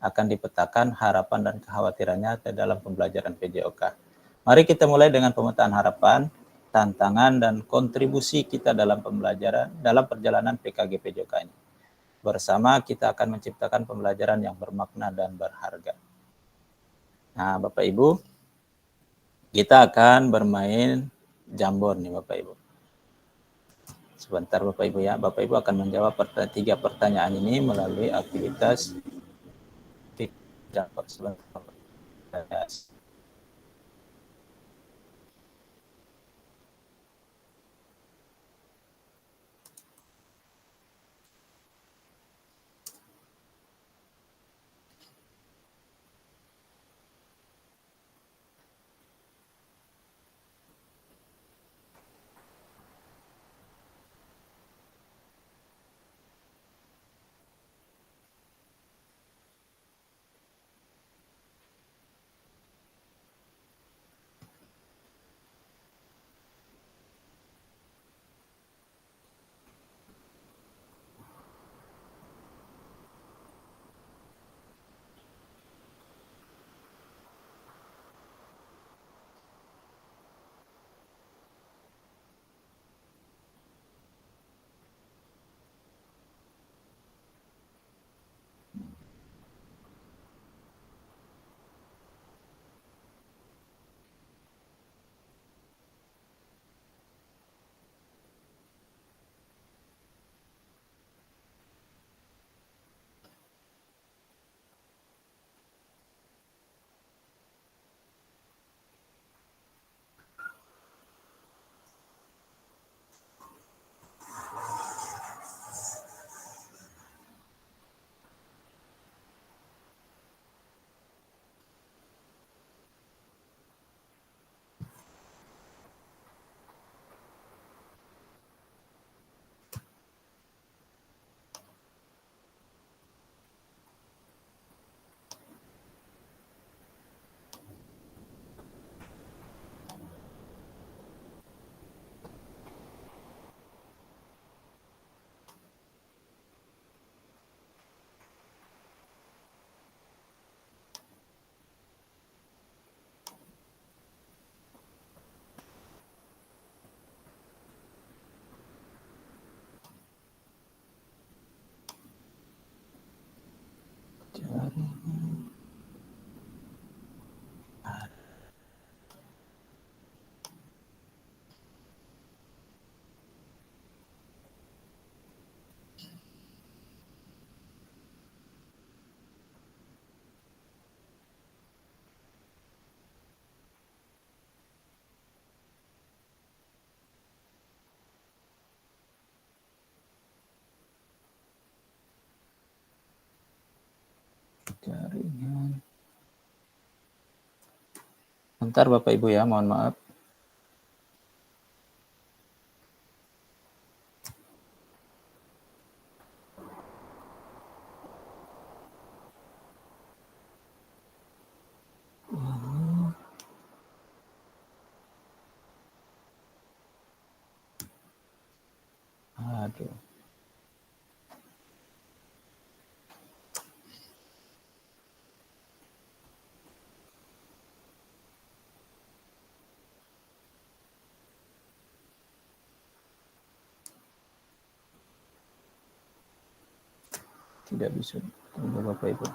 [SPEAKER 1] akan dipetakan harapan dan kekhawatirannya dalam pembelajaran PJOK. Mari kita mulai dengan pemetaan harapan, tantangan, dan kontribusi kita dalam pembelajaran, dalam perjalanan PKG PJOK ini. Bersama kita akan menciptakan pembelajaran yang bermakna dan berharga. Nah, Bapak Ibu, kita akan bermain jambon nih Bapak Ibu. sebentar Bapak Ibu ya. Bapak Ibu akan menjawab 3 pertanyaan ini melalui aktivitas sebentar. Jaringan. Bentar Bapak Ibu ya, mohon maaf. Aduh. Tidak bisa. Tunggu Bapak Ibu.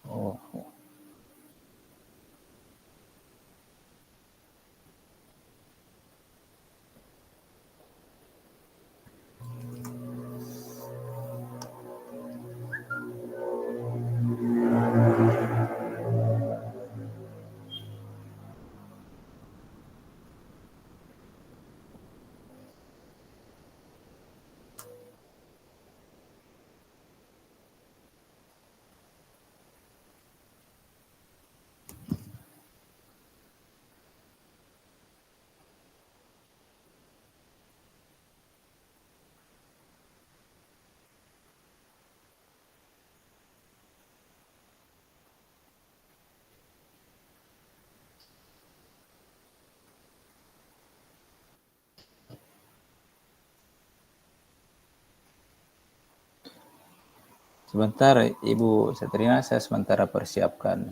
[SPEAKER 1] Oh. Sebentar, Ibu Satrina, saya sementara persiapkan.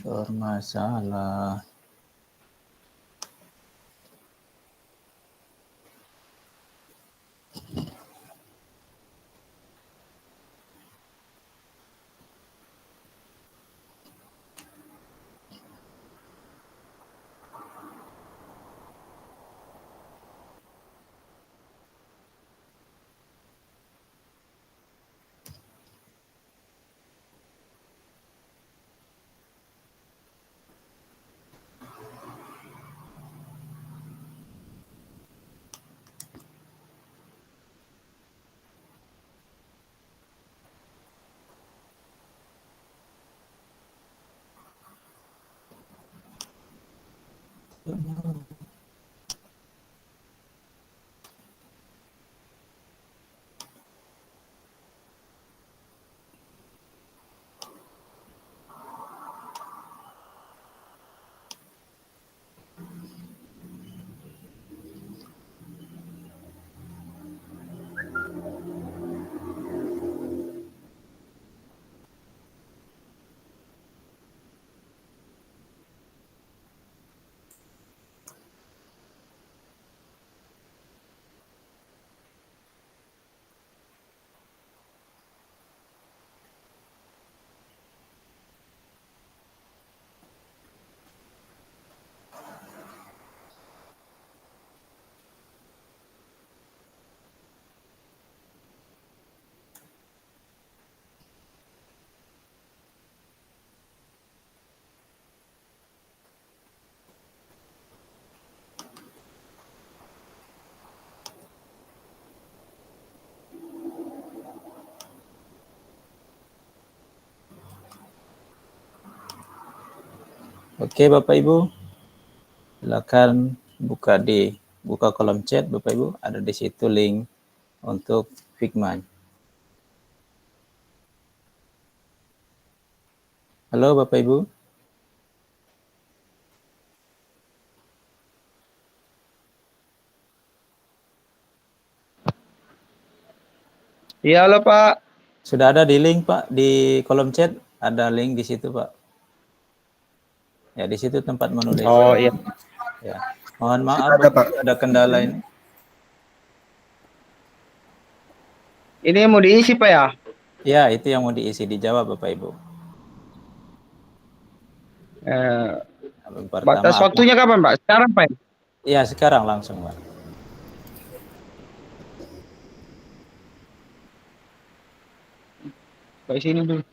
[SPEAKER 1] Bermasalah. Oke, Bapak Ibu, silakan buka kolom chat, Bapak Ibu. Ada di situ link untuk Figma. Halo, Bapak Ibu.
[SPEAKER 2] Iya, halo Pak.
[SPEAKER 1] Sudah ada di link, Pak, di kolom chat. Ada link di situ, Pak. Ya, di situ tempat menulis.
[SPEAKER 2] Oh iya.
[SPEAKER 1] Ya. Mohon maaf,
[SPEAKER 7] Sudah ada, Pak.
[SPEAKER 1] ada kendala ini.
[SPEAKER 2] Ini mau diisi Pak ya?
[SPEAKER 1] Ya, itu yang mau diisi, dijawab Bapak Ibu.
[SPEAKER 2] Batas
[SPEAKER 1] Pertama,
[SPEAKER 2] waktunya kapan Pak? Sekarang Pak?
[SPEAKER 1] ya sekarang langsung Pak.
[SPEAKER 2] Pak sini dulu.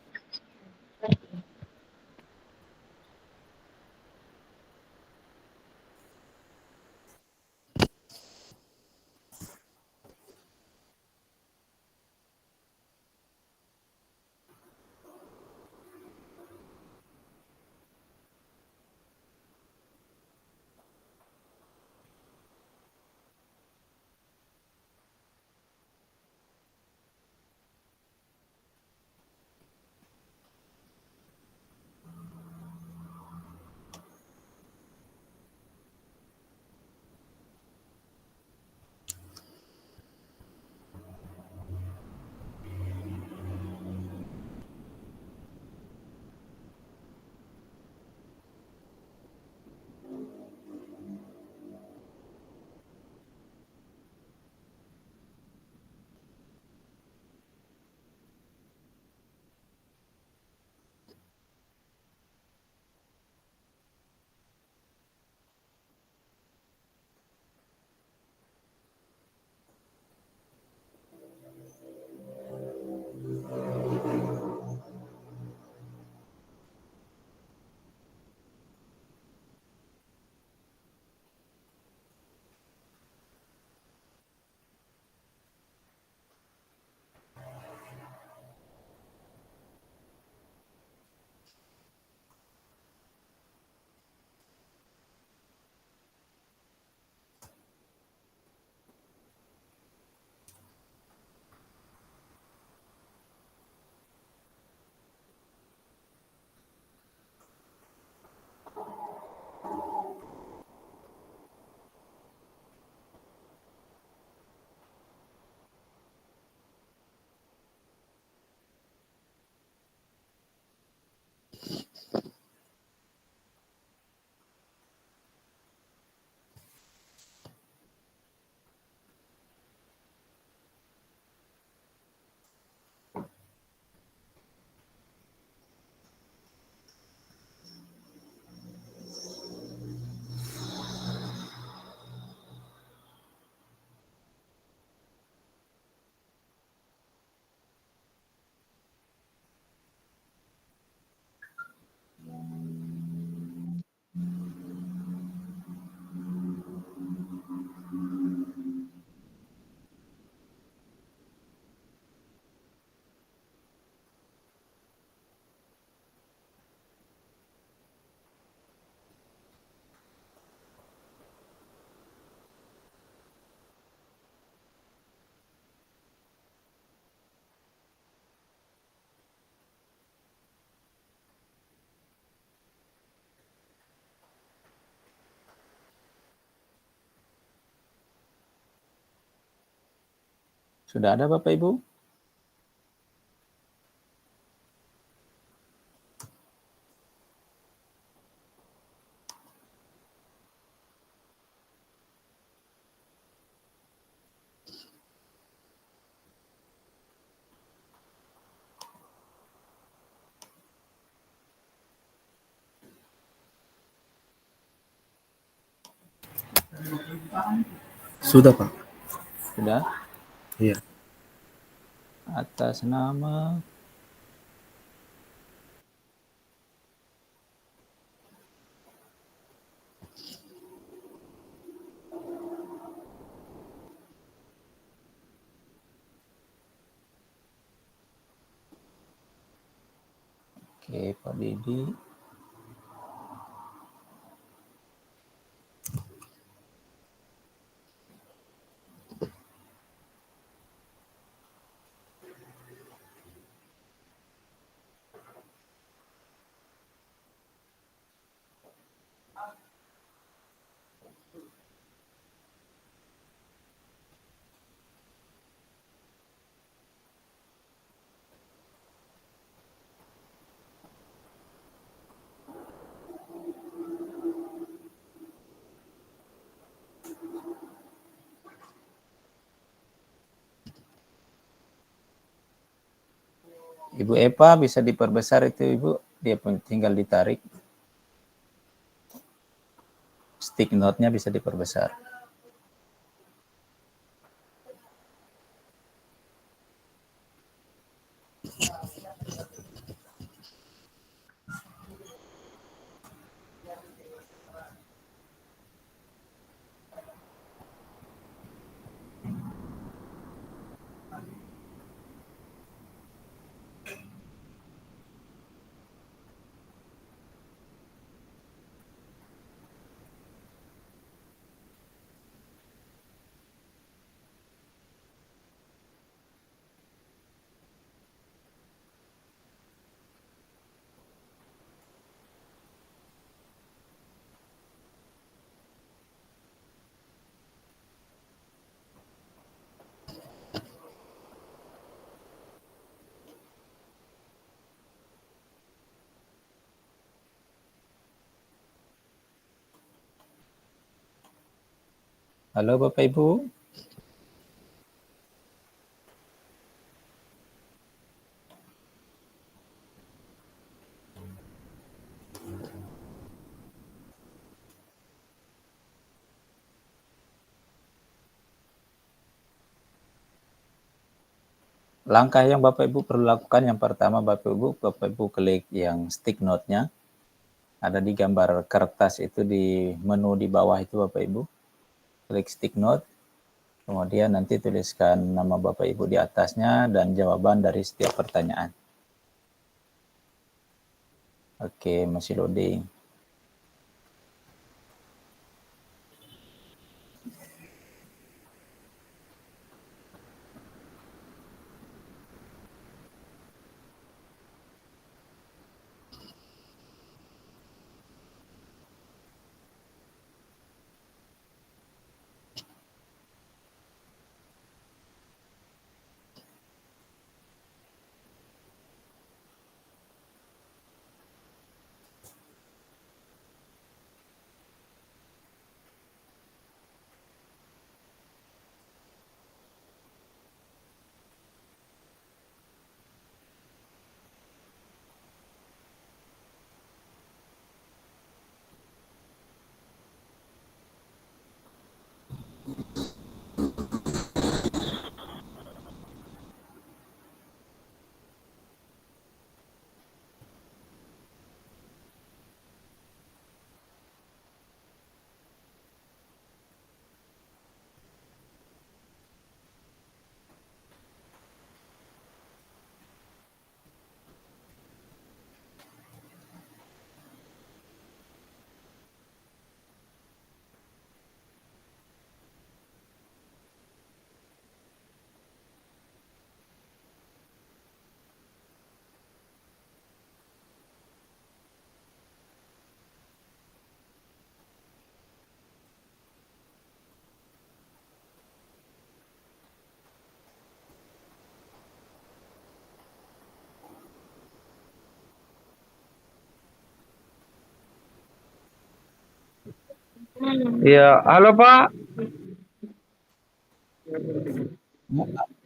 [SPEAKER 1] Sudah ada Bapak Ibu?
[SPEAKER 7] Sudah, Pak.
[SPEAKER 1] Sudah?
[SPEAKER 7] Iya.
[SPEAKER 1] Atas nama Oke, Pak Didi. Ibu Eva bisa diperbesar itu Ibu, dia tinggal ditarik. Stick note-nya bisa diperbesar. Halo Bapak Ibu. Langkah yang Bapak Ibu perlu lakukan yang pertama Bapak Ibu klik yang stick note-nya. Ada di gambar kertas itu di menu di bawah itu Bapak Ibu. Klik stick note. Kemudian nanti tuliskan nama Bapak Ibu di atasnya dan jawaban dari setiap pertanyaan. Oke, masih loading.
[SPEAKER 2] Iya, halo Pak.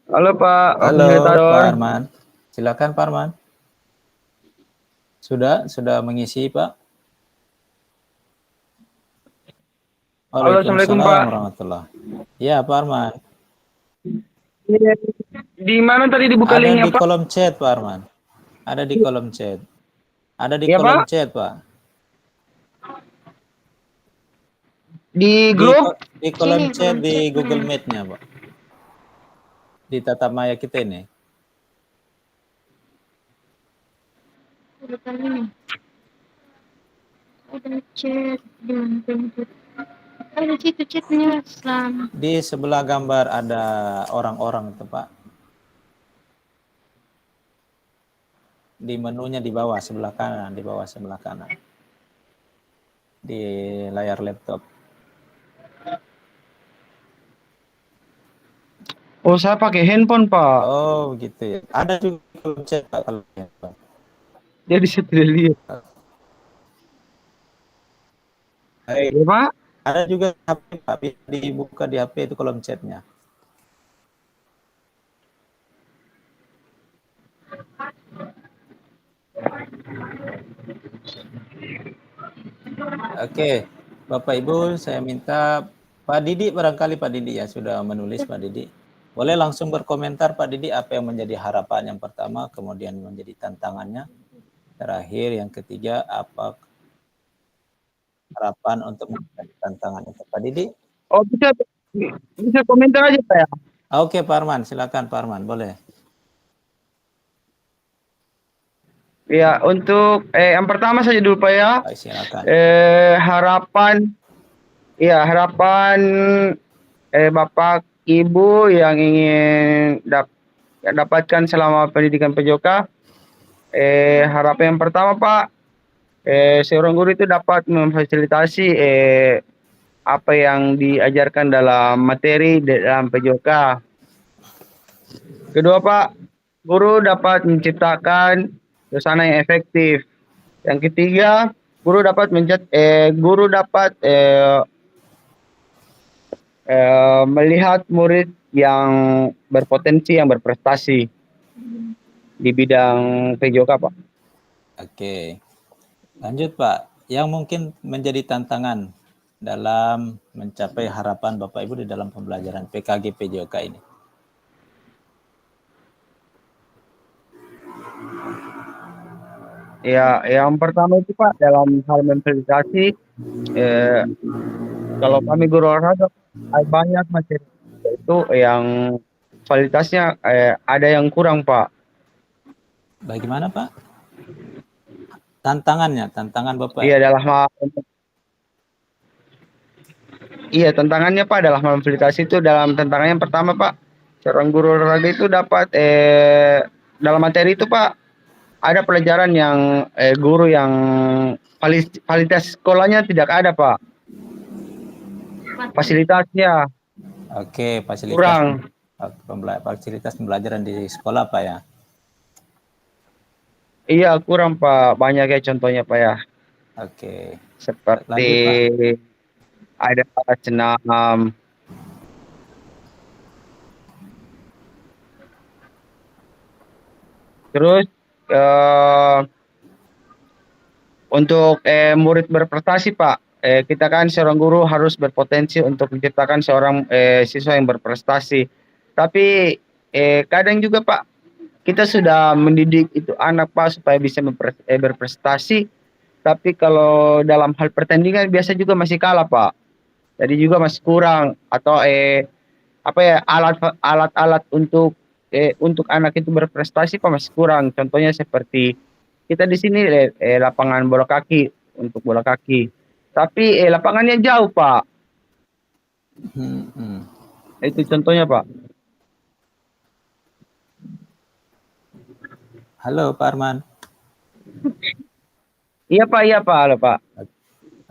[SPEAKER 2] Halo Pak,
[SPEAKER 1] Halo
[SPEAKER 2] fasilitator.
[SPEAKER 1] Pak Arman. Silakan Pak Arman. Sudah mengisi Pak?
[SPEAKER 2] Halo, Assalamualaikum Pak.
[SPEAKER 1] Waalaikumsalam warahmatullahi. Ya Pak Arman.
[SPEAKER 2] Di mana tadi dibuka
[SPEAKER 1] Ada
[SPEAKER 2] linknya
[SPEAKER 1] di
[SPEAKER 2] Pak?
[SPEAKER 1] kolom chat Pak Arman. Ada di kolom chat. Ada di
[SPEAKER 2] Iya,
[SPEAKER 1] kolom
[SPEAKER 2] Pak?
[SPEAKER 1] chat Pak.
[SPEAKER 2] Di grup?
[SPEAKER 1] Di kolom
[SPEAKER 4] Sini,
[SPEAKER 1] chat
[SPEAKER 4] kolom
[SPEAKER 1] di
[SPEAKER 4] chatnya.
[SPEAKER 1] Google Meet-nya Pak. Di tatap maya kita ini.
[SPEAKER 4] Urutan ini. Ada chat dan bentuk. Ada situ chatnya Islam.
[SPEAKER 1] Di sebelah gambar ada orang-orang itu Pak. Di menunya di bawah sebelah kanan, di bawah sebelah kanan. Di layar laptop.
[SPEAKER 2] Oh, saya pakai handphone Pak.
[SPEAKER 1] Oh gitu ya. Ada juga di kolom chat Pak kalau ya, Pak.
[SPEAKER 2] Jadi saya tidak lihat.
[SPEAKER 1] Baik.
[SPEAKER 2] Iya Pak?
[SPEAKER 1] Ada juga HP Pak, bisa dibuka di HP itu kolom chatnya. Oke, Bapak Ibu, saya minta Pak Didi, barangkali Pak Didi ya sudah menulis Pak Didi. Boleh langsung berkomentar Pak Didi apa yang menjadi harapan yang pertama, kemudian menjadi tantangannya, terakhir yang ketiga apa harapan untuk mencapai tantangan itu. Pak Didi?
[SPEAKER 2] Oh, bisa komentar aja Pak ya.
[SPEAKER 1] Oke, Pak Arman, silakan Pak Arman, boleh.
[SPEAKER 2] Ya, untuk yang pertama saja dulu Pak ya.
[SPEAKER 1] Baik, silakan.
[SPEAKER 2] Harapan Bapak Ibu yang ingin dapatkan selama pendidikan PJOK. Harapan yang pertama Pak, seorang guru itu dapat memfasilitasi apa yang diajarkan dalam materi dalam PJOK. Kedua Pak, guru dapat menciptakan suasana yang efektif. Yang ketiga, guru dapat melihat murid yang berpotensi, yang berprestasi di bidang PJOK Pak.
[SPEAKER 1] Oke, lanjut Pak. Yang mungkin menjadi tantangan dalam mencapai harapan Bapak Ibu di dalam pembelajaran PKG PJOK ini.
[SPEAKER 2] Ya, yang pertama itu Pak dalam hal memfasilitasi, kalau kami guru olahraga banyak materi itu yang kualitasnya ada yang kurang Pak.
[SPEAKER 1] Bagaimana Pak? Tantangan Bapak.
[SPEAKER 2] Iya, tantangannya Pak dalam memfasilitasi itu dalam tantangannya yang pertama Pak, seorang guru olahraga itu dapat dalam materi itu Pak ada pelajaran yang guru yang fasilitas sekolahnya tidak ada Pak. Fasilitasnya
[SPEAKER 1] Oke, fasilitas
[SPEAKER 2] kurang.
[SPEAKER 1] Fasilitas pembelajaran di sekolah Pak ya.
[SPEAKER 2] Iya, kurang Pak. Banyak ya contohnya Pak ya.
[SPEAKER 1] Oke.
[SPEAKER 2] Seperti
[SPEAKER 1] lanjut,
[SPEAKER 2] ada senam. Terus untuk murid berprestasi Pak, kita kan seorang guru harus berpotensi untuk menciptakan seorang siswa yang berprestasi. Tapi kadang juga Pak, kita sudah mendidik itu anak Pak supaya bisa berprestasi, tapi kalau dalam hal pertandingan biasa juga masih kalah Pak. Jadi juga masih kurang atau alat-alat untuk anak itu berprestasi Pak masih kurang. Contohnya seperti kita di sini lapangan bola kaki untuk bola kaki. Tapi lapangannya jauh Pak. Itu contohnya Pak.
[SPEAKER 1] Halo Pak Arman.
[SPEAKER 2] Iya Pak, halo Pak.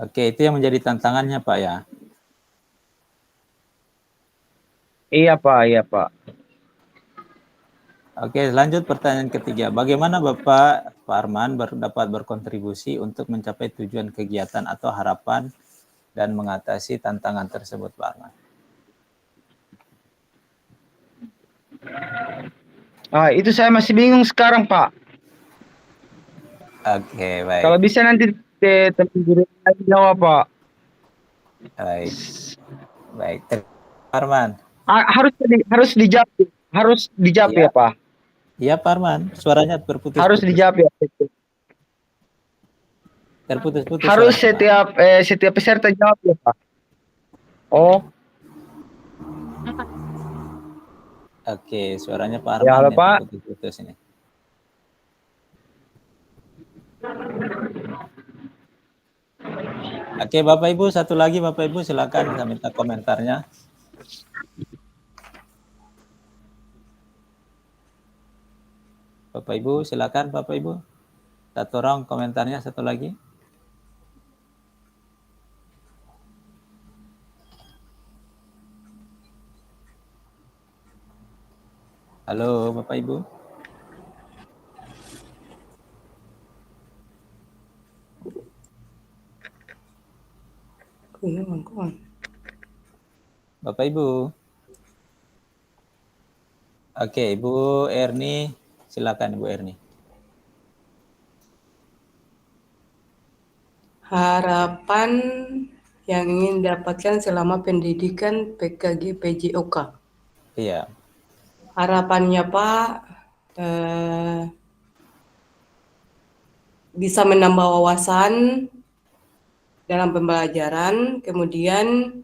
[SPEAKER 1] Oke, itu yang menjadi tantangannya Pak ya.
[SPEAKER 2] Iya Pak.
[SPEAKER 1] Oke, lanjut pertanyaan ketiga. Bagaimana Bapak Pak Arman dapat berkontribusi untuk mencapai tujuan kegiatan atau harapan dan mengatasi tantangan tersebut Pak Arman?
[SPEAKER 2] Itu saya masih bingung sekarang Pak.
[SPEAKER 1] Oke, baik.
[SPEAKER 2] Kalau bisa nanti teman guru jawab Pak.
[SPEAKER 1] Baik. Pak Arman.
[SPEAKER 2] Harus dijawab ya Pak.
[SPEAKER 1] Iya Pak Arman, suaranya terputus.
[SPEAKER 2] Harus dijawab ya.
[SPEAKER 1] Terputus.
[SPEAKER 2] Harus setiap peserta jawab ya Pak. Oh.
[SPEAKER 1] Oke, suaranya Pak Arman
[SPEAKER 2] ya, halo, Pak.
[SPEAKER 1] terputus ini. Oke, Bapak Ibu, satu lagi Bapak Ibu, silakan saya minta komentarnya. Bapak Ibu, silakan Bapak Ibu. Satu orang komentarnya, satu lagi. Halo Bapak Ibu. Bapak Ibu. Oke, Ibu Erni, silakan Ibu Erni.
[SPEAKER 6] Harapan yang ingin dapatkan selama pendidikan PKG PJOK.
[SPEAKER 1] Iya.
[SPEAKER 6] Harapannya Pak, bisa menambah wawasan dalam pembelajaran, kemudian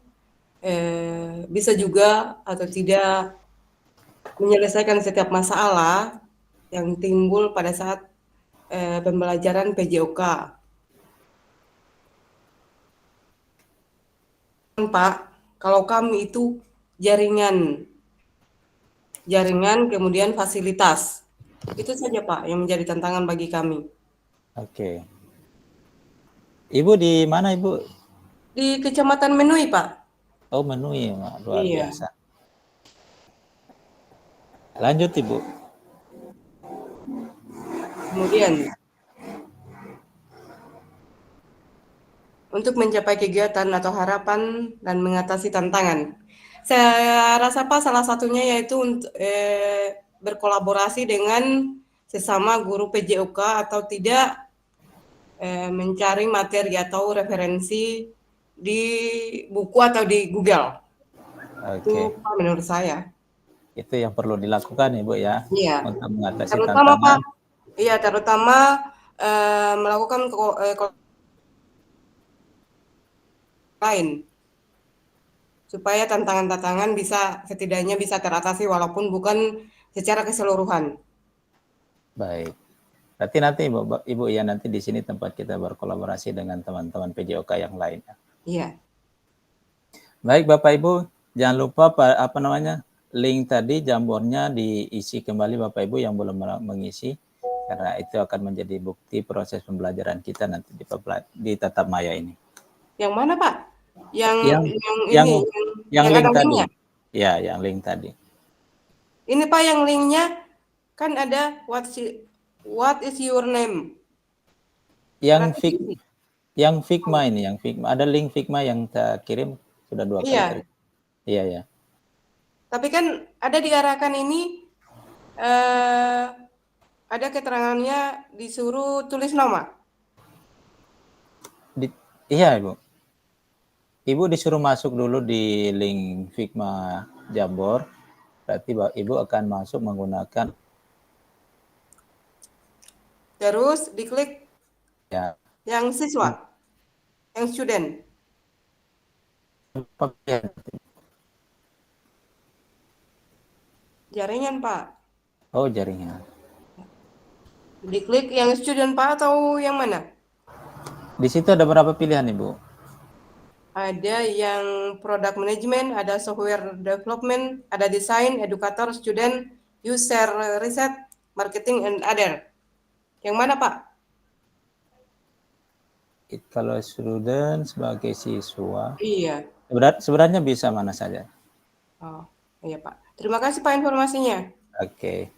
[SPEAKER 6] bisa juga atau tidak menyelesaikan setiap masalah yang timbul pada saat pembelajaran PJOK. Pak, kalau kami itu jaringan kemudian fasilitas. Itu saja Pak yang menjadi tantangan bagi kami.
[SPEAKER 1] Oke. Ibu di mana Ibu?
[SPEAKER 6] Di Kecamatan Menui Pak.
[SPEAKER 1] Oh, Menui, luar
[SPEAKER 6] Iya.
[SPEAKER 1] biasa. Lanjut Ibu.
[SPEAKER 6] Kemudian untuk mencapai kegiatan atau harapan dan mengatasi tantangan. Saya rasa Pak salah satunya yaitu untuk berkolaborasi dengan sesama guru PJOK atau tidak mencari materi atau referensi di buku atau di Google. Itu Pak menurut saya.
[SPEAKER 1] Itu yang perlu dilakukan Ibu ya,
[SPEAKER 6] Iya.
[SPEAKER 1] untuk mengatasi
[SPEAKER 6] Terutama
[SPEAKER 1] tantangan.
[SPEAKER 6] Pak, iya terutama melakukan lain supaya tantangan-tantangan bisa setidaknya bisa teratasi walaupun bukan secara keseluruhan.
[SPEAKER 1] Baik. Berarti nanti Ibu ya nanti di sini tempat kita berkolaborasi dengan teman-teman PJOK yang lainnya.
[SPEAKER 6] Iya.
[SPEAKER 1] Baik Bapak Ibu, jangan lupa link tadi jambornya diisi kembali Bapak Ibu yang belum mengisi, karena itu akan menjadi bukti proses pembelajaran kita nanti di tatap maya ini.
[SPEAKER 6] Yang mana Pak? Yang
[SPEAKER 1] link
[SPEAKER 6] ada
[SPEAKER 1] tadi.
[SPEAKER 6] linknya?
[SPEAKER 1] Ya, yang link tadi.
[SPEAKER 6] Ini Pak yang linknya kan ada what is your name?
[SPEAKER 1] Yang Figma ini, ada link Figma yang saya kirim sudah 2 kali terima. Iya ya.
[SPEAKER 6] Tapi kan ada diarahkan ini ada keterangannya disuruh tulis nama.
[SPEAKER 1] Iya Ibu. Ibu disuruh masuk dulu di link Figma Jambor. Berarti Ibu akan masuk menggunakan.
[SPEAKER 6] Terus diklik
[SPEAKER 1] Ya.
[SPEAKER 6] yang siswa, yang student. Jaringan Pak.
[SPEAKER 1] Oh jaringan.
[SPEAKER 6] Diklik yang student Pak atau yang mana?
[SPEAKER 1] Di situ ada berapa pilihan Ibu?
[SPEAKER 6] Ada yang product management, ada software development, ada design, educator, student, user research, marketing, and other. Yang mana Pak?
[SPEAKER 1] Kalau student sebagai siswa.
[SPEAKER 6] Iya.
[SPEAKER 1] Sebenarnya bisa mana saja.
[SPEAKER 6] Oh, iya Pak. Terima kasih Pak informasinya.
[SPEAKER 1] Oke.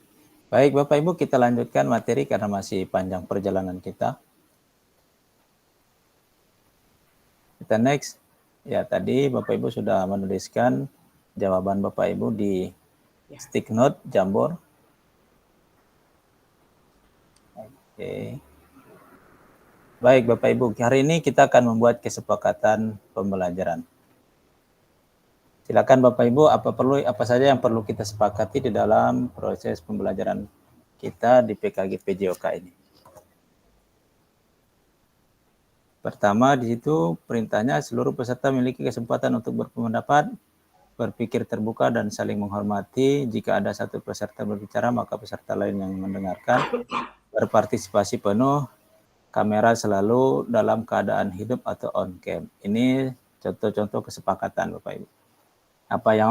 [SPEAKER 1] Baik Bapak Ibu, kita lanjutkan materi karena masih panjang perjalanan kita. Kita next. Ya, tadi Bapak Ibu sudah menuliskan jawaban Bapak Ibu di stick note Jambor. Oke. Baik Bapak Ibu, hari ini kita akan membuat kesepakatan pembelajaran. Silakan Bapak Ibu, apa saja yang perlu kita sepakati di dalam proses pembelajaran kita di PKG PJOK ini. Pertama, di situ perintahnya seluruh peserta memiliki kesempatan untuk berpendapat, berpikir terbuka, dan saling menghormati. Jika ada satu peserta berbicara, maka peserta lain yang mendengarkan. Berpartisipasi penuh, kamera selalu dalam keadaan hidup atau on cam. Ini contoh-contoh kesepakatan Bapak Ibu.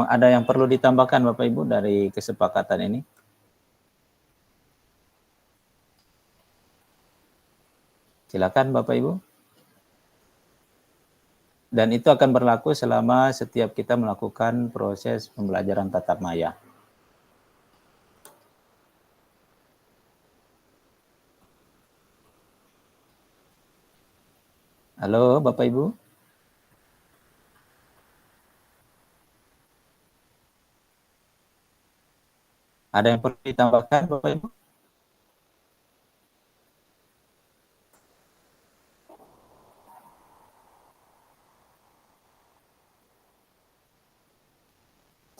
[SPEAKER 1] Ada yang perlu ditambahkan Bapak Ibu dari kesepakatan ini? Silakan Bapak Ibu. Dan itu akan berlaku selama setiap kita melakukan proses pembelajaran tatap maya. Halo Bapak Ibu. Ada yang perlu ditambahkan Bapak Ibu?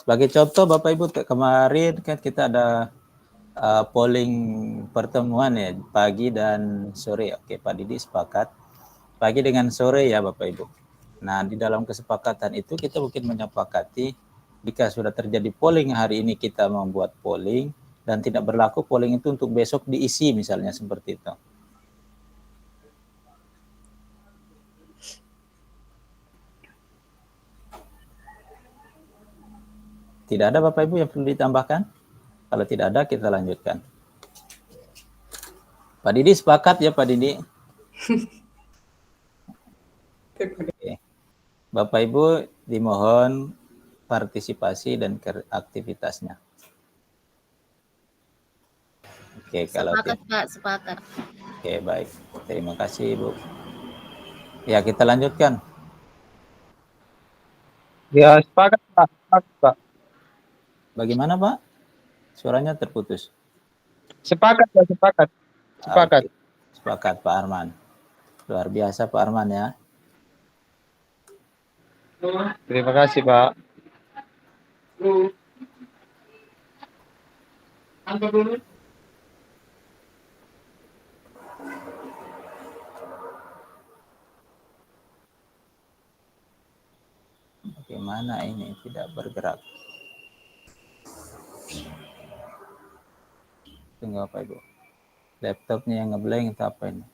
[SPEAKER 1] Sebagai contoh Bapak Ibu, kemarin kan kita ada polling pertemuan ya, pagi dan sore. Oke, Pak Didi sepakat pagi dengan sore ya Bapak Ibu. Nah, di dalam kesepakatan itu kita mungkin menyepakati jika sudah terjadi polling hari ini kita membuat polling dan tidak berlaku polling itu untuk besok diisi misalnya seperti itu. Tidak ada Bapak Ibu yang perlu ditambahkan? Kalau tidak ada kita lanjutkan. Pak Didi sepakat ya Pak Didi? Oke. Bapak Ibu dimohon partisipasi dan aktivitasnya. Oke, kalau
[SPEAKER 4] Sepakat Pak, sepakat.
[SPEAKER 1] Oke, baik. Terima kasih Ibu. Ya, kita lanjutkan.
[SPEAKER 2] Ya, sepakat Pak. Sepakat, Pak.
[SPEAKER 1] Bagaimana Pak? Suaranya terputus.
[SPEAKER 2] Sepakat, Pak. Sepakat. Sepakat.
[SPEAKER 1] Oke. Sepakat Pak Arman. Luar biasa Pak Arman ya.
[SPEAKER 2] Terima kasih, Pak.
[SPEAKER 1] Bagaimana ini tidak bergerak? Tunggu apa Ibu? Laptopnya yang ngeblank atau apa ini?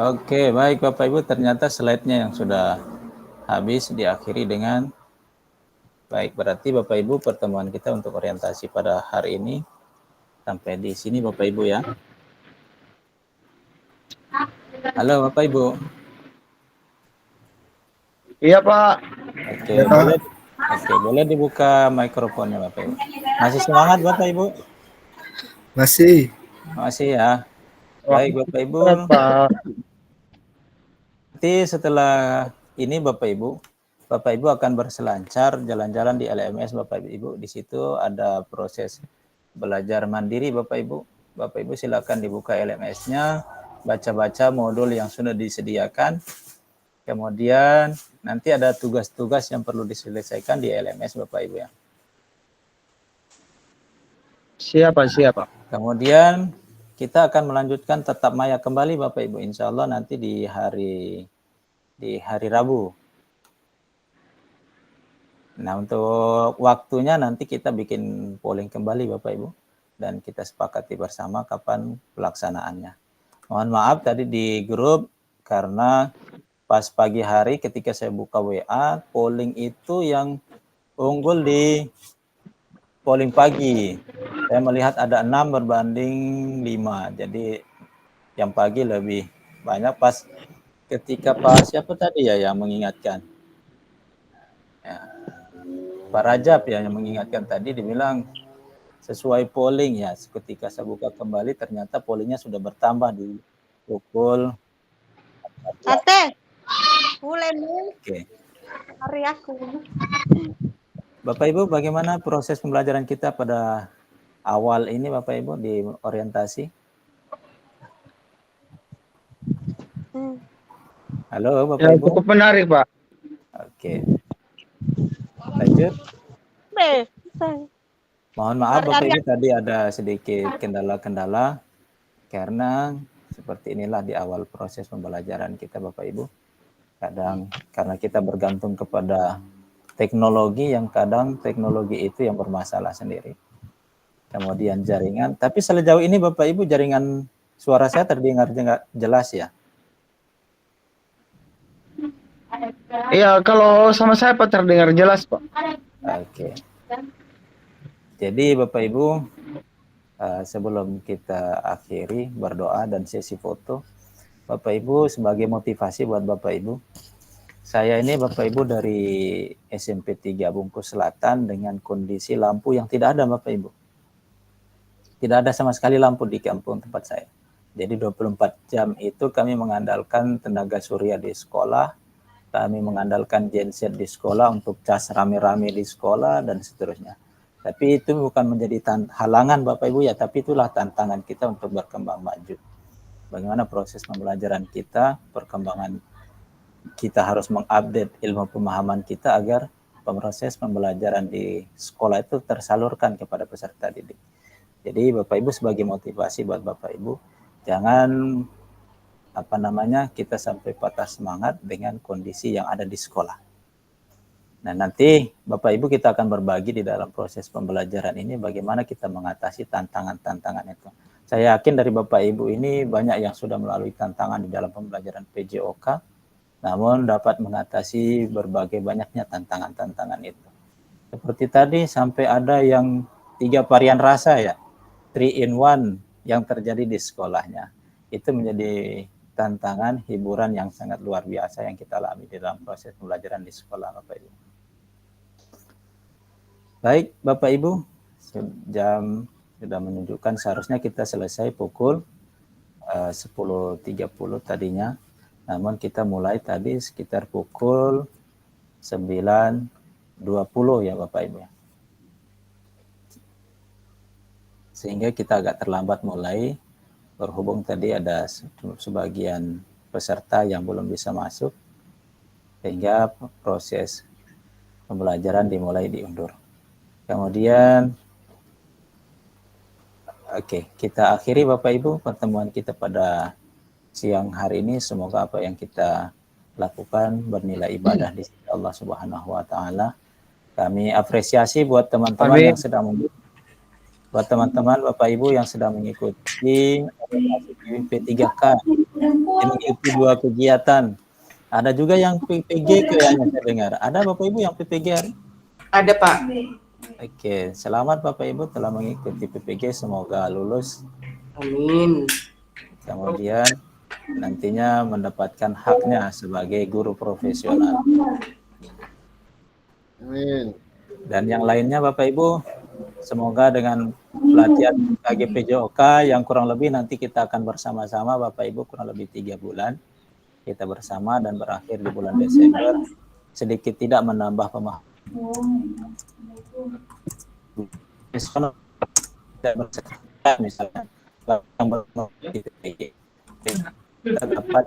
[SPEAKER 1] Oke, baik Bapak Ibu, ternyata slide-nya yang sudah habis diakhiri dengan baik. Berarti Bapak Ibu pertemuan kita untuk orientasi pada hari ini sampai di sini Bapak Ibu ya. Halo Bapak Ibu.
[SPEAKER 2] Iya, Pak.
[SPEAKER 1] Oke, boleh dibuka mikrofonnya Bapak Ibu. Masih semangat Bapak Ibu?
[SPEAKER 7] Masih.
[SPEAKER 1] Masih ya. Baik Bapak Ibu.
[SPEAKER 2] Pak.
[SPEAKER 1] Nanti setelah ini Bapak Ibu akan berselancar jalan-jalan di LMS Bapak Ibu. Di situ ada proses belajar mandiri Bapak Ibu. Bapak Ibu silakan dibuka LMS-nya, baca-baca modul yang sudah disediakan. Kemudian nanti ada tugas-tugas yang perlu diselesaikan di LMS Bapak Ibu ya.
[SPEAKER 2] Siapa?
[SPEAKER 1] Kemudian kita akan melanjutkan tatap maya kembali Bapak Ibu. Insya Allah nanti di hari Rabu. Nah, untuk waktunya nanti kita bikin polling kembali Bapak Ibu. Dan kita sepakati bersama kapan pelaksanaannya. Mohon maaf tadi di grup karena pas pagi hari ketika saya buka WA, polling itu yang unggul di polling pagi. Saya melihat ada 6 berbanding 5. Jadi yang pagi lebih banyak pas ketika siapa tadi ya yang mengingatkan? Ya, Pak Rajab ya yang mengingatkan tadi, dibilang sesuai polling ya. Ketika saya buka kembali ternyata pollingnya sudah bertambah di pukul.
[SPEAKER 5] Ate, mulaimu
[SPEAKER 1] Oke.
[SPEAKER 5] hari aku.
[SPEAKER 1] Bapak Ibu, bagaimana proses pembelajaran kita pada awal ini Bapak Ibu di orientasi? Halo Bapak
[SPEAKER 2] Ya,
[SPEAKER 1] Ibu.
[SPEAKER 2] cukup menarik, Pak.
[SPEAKER 1] Oke. Lanjut. Mohon maaf Bapak Ibu tadi ada sedikit kendala-kendala karena seperti inilah di awal proses pembelajaran kita Bapak Ibu. Kadang karena kita bergantung kepada teknologi yang kadang teknologi itu yang bermasalah sendiri. Kemudian jaringan, tapi sejauh ini Bapak Ibu jaringan suara saya terdengar jelas ya?
[SPEAKER 2] Iya, kalau sama saya Pak terdengar jelas Pak.
[SPEAKER 1] Oke. Jadi Bapak Ibu, sebelum kita akhiri berdoa dan sesi foto, Bapak Ibu sebagai motivasi buat Bapak Ibu, saya ini Bapak Ibu dari SMP 3 Bungkus Selatan dengan kondisi lampu yang tidak ada Bapak Ibu. Tidak ada sama sekali lampu di kampung tempat saya. Jadi 24 jam itu kami mengandalkan tenaga surya di sekolah, kami mengandalkan genset di sekolah untuk cas rame-rame di sekolah dan seterusnya. Tapi itu bukan menjadi halangan Bapak Ibu ya, tapi itulah tantangan kita untuk berkembang maju. Bagaimana proses pembelajaran kita, perkembangan kita harus mengupdate ilmu pemahaman kita agar proses pembelajaran di sekolah itu tersalurkan kepada peserta didik. Jadi Bapak Ibu sebagai motivasi buat Bapak Ibu, jangan kita sampai patah semangat dengan kondisi yang ada di sekolah. Nah nanti Bapak Ibu kita akan berbagi di dalam proses pembelajaran ini bagaimana kita mengatasi tantangan-tantangan itu. Saya yakin dari Bapak Ibu ini banyak yang sudah melalui tantangan di dalam pembelajaran PJOK, namun dapat mengatasi berbagai banyaknya tantangan-tantangan itu. Seperti tadi sampai ada yang 3 varian rasa ya, 3 in 1 yang terjadi di sekolahnya. Itu menjadi tantangan hiburan yang sangat luar biasa yang kita alami di dalam proses pembelajaran di sekolah Bapak Ibu. Baik Bapak Ibu, jam sudah menunjukkan seharusnya kita selesai pukul 10.30 tadinya. Namun kita mulai tadi sekitar pukul 9.20 ya Bapak Ibu. Sehingga kita agak terlambat mulai, berhubung tadi ada sebagian peserta yang belum bisa masuk, sehingga proses pembelajaran dimulai diundur. Kemudian, kita akhiri Bapak Ibu pertemuan kita pada siang hari ini. Semoga apa yang kita lakukan bernilai ibadah di sisi Allah Subhanahu wa taala. Kami apresiasi buat teman-teman yang sedang buat teman-teman Bapak Ibu yang sedang mengikuti P3K, yang mengikuti 2 kegiatan. Ada juga yang PPG kayaknya saya dengar. Ada Bapak Ibu yang PPG hari?
[SPEAKER 6] Ada Pak.
[SPEAKER 1] Oke, selamat Bapak Ibu telah mengikuti PPG, semoga lulus.
[SPEAKER 6] Amin.
[SPEAKER 1] Kemudian nantinya mendapatkan haknya sebagai guru profesional.
[SPEAKER 3] Amin.
[SPEAKER 1] Dan yang lainnya Bapak Ibu, semoga dengan pelatihan KGPJOK yang kurang lebih nanti kita akan bersama-sama Bapak Ibu kurang lebih 3 bulan. Kita bersama dan berakhir di bulan Desember. Sedikit tidak menambah pemahaman. Misalnya kita dapat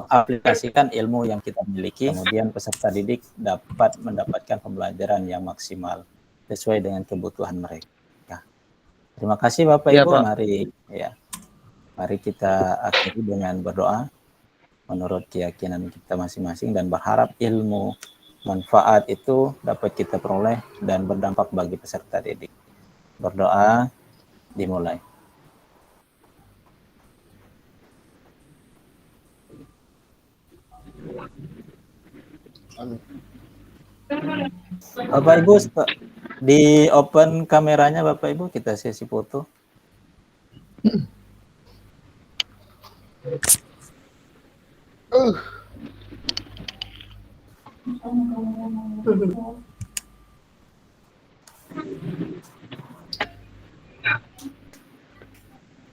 [SPEAKER 1] aplikasikan ilmu yang kita miliki, kemudian peserta didik dapat mendapatkan pembelajaran yang maksimal sesuai dengan kebutuhan mereka. Terima kasih Bapak Ibu. Mari kita akhiri dengan berdoa menurut keyakinan kita masing-masing dan berharap ilmu manfaat itu dapat kita peroleh dan berdampak bagi peserta didik. Berdoa dimulai. Bapak Ibu di open kameranya Bapak Ibu, kita sesi foto.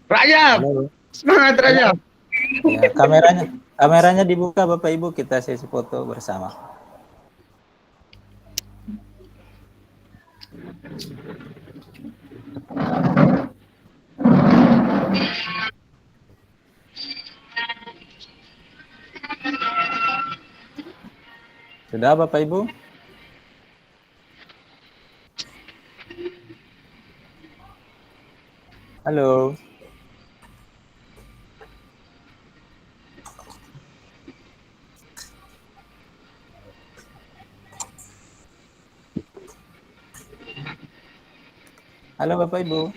[SPEAKER 2] Raja, semangat Raja.
[SPEAKER 1] Ya, kameranya dibuka Bapak Ibu, kita sesi foto bersama. Sudah Bapak Ibu? Halo. Halo Bapak Ibu.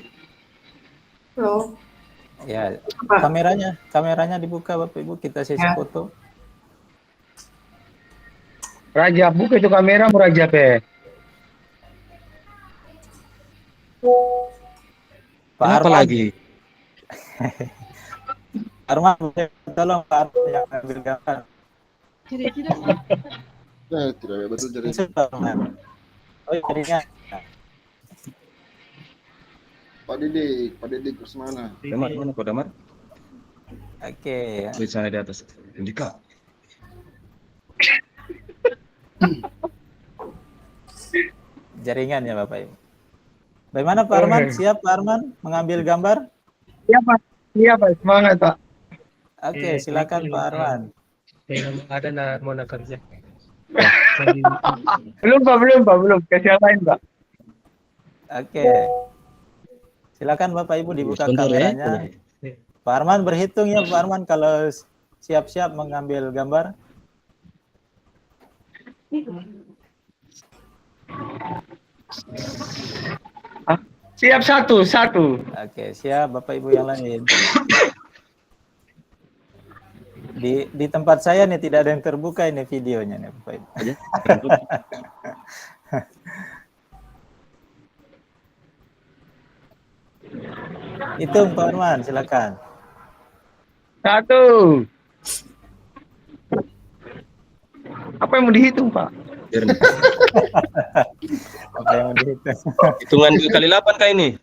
[SPEAKER 6] Halo.
[SPEAKER 1] Ya,
[SPEAKER 6] Apa?
[SPEAKER 1] kameranya dibuka Bapak Ibu, kita sesi
[SPEAKER 6] Ya.
[SPEAKER 1] foto.
[SPEAKER 2] Raja, buka itu kamera mu Raja pe.
[SPEAKER 1] Pak
[SPEAKER 9] Kenapa
[SPEAKER 1] Arman,
[SPEAKER 9] lagi?
[SPEAKER 1] Arman, tolong Pak Arman yang ambil gambar.
[SPEAKER 3] Tidak betul jadi.
[SPEAKER 1] Pak Arman. Oh, jadinya.
[SPEAKER 3] Pak Didik Kusmana.
[SPEAKER 9] Damar, mana kau Damar?
[SPEAKER 1] Oke.
[SPEAKER 9] Di sana di atas. Indika.
[SPEAKER 1] Jaringan ya Bapak Ibu. Bagaimana Pak Arman? Siap Pak Arman mengambil gambar?
[SPEAKER 2] Iya Pak, iya Pak, semangat Pak.
[SPEAKER 1] Oke, silakan Pak Arman.
[SPEAKER 8] Ada mau kerja.
[SPEAKER 2] Belum. Kasih yang lain Pak.
[SPEAKER 1] Oke. Silakan Bapak Ibu dibuka
[SPEAKER 9] Sebentar ya.
[SPEAKER 1] kameranya. Pak Arman berhitung ya Pak Arman kalau siap-siap mengambil gambar.
[SPEAKER 2] Siap satu.
[SPEAKER 1] Oke, siap Bapak Ibu yang lain. Di tempat saya nih tidak ada yang terbuka ini videonya nih Bapak Ibu. Hitung Pak Arman, silakan.
[SPEAKER 2] 1. Apa yang mau dihitung Pak?
[SPEAKER 1] Apa yang mau dihitung?
[SPEAKER 9] Hitungan 2 kali 8 kah ini?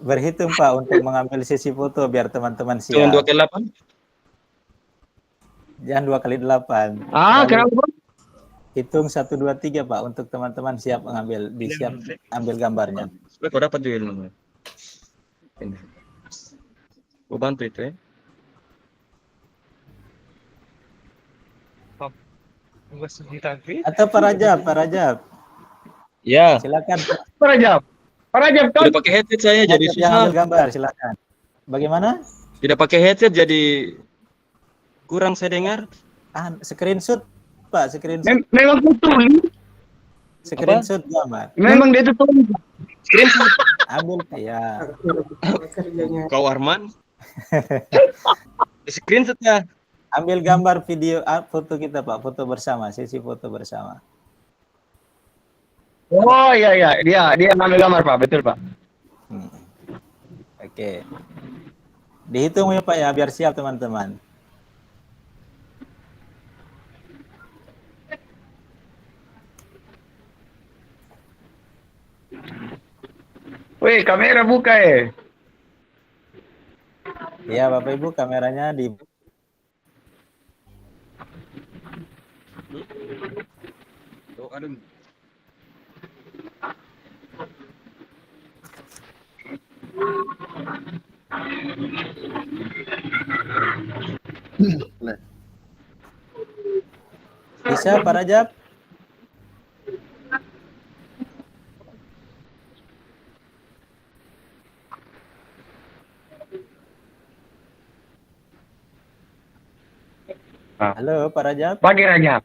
[SPEAKER 1] Berhitung Pak untuk mengambil sesi foto biar teman-teman
[SPEAKER 9] Hitungan 2
[SPEAKER 1] siap.
[SPEAKER 9] kali 8?
[SPEAKER 1] Jangan 2 kali 8.
[SPEAKER 2] Kenapa Pak?
[SPEAKER 1] Hitung 1, 2, 3 Pak untuk teman-teman siap mengambil ambil gambarnya.
[SPEAKER 9] Supaya kau dapat juga ilmunya. Ini. Kau bantu itu ya.
[SPEAKER 1] Atau Pak Rajab.
[SPEAKER 9] Ya.
[SPEAKER 1] Silakan.
[SPEAKER 2] Pak Rajab, kau
[SPEAKER 9] Tidak pakai headset saya jadi
[SPEAKER 1] Yang
[SPEAKER 9] susah.
[SPEAKER 1] ambil gambar, silakan. Bagaimana?
[SPEAKER 9] Tidak pakai headset jadi kurang saya dengar.
[SPEAKER 1] Screenshot Pak, screenshot.
[SPEAKER 2] memang betul.
[SPEAKER 1] Screenshot gambar.
[SPEAKER 2] Memang dia tuh
[SPEAKER 9] Screenshot.
[SPEAKER 1] Ambil ya.
[SPEAKER 9] Kau Arman. Di screenshot ya.
[SPEAKER 1] Ambil gambar video foto kita Pak, foto bersama, sesi foto bersama.
[SPEAKER 2] Oh iya, dia ambil gambar Pak, betul Pak.
[SPEAKER 1] Oke. Dihitung ya Pak ya, biar siap teman-teman.
[SPEAKER 2] Wih, kamera buka ya.
[SPEAKER 1] Ya Bapak Ibu, kameranya di Bisa Pak Rajab? Halo Pak Rajab.
[SPEAKER 2] Pagi Rajab.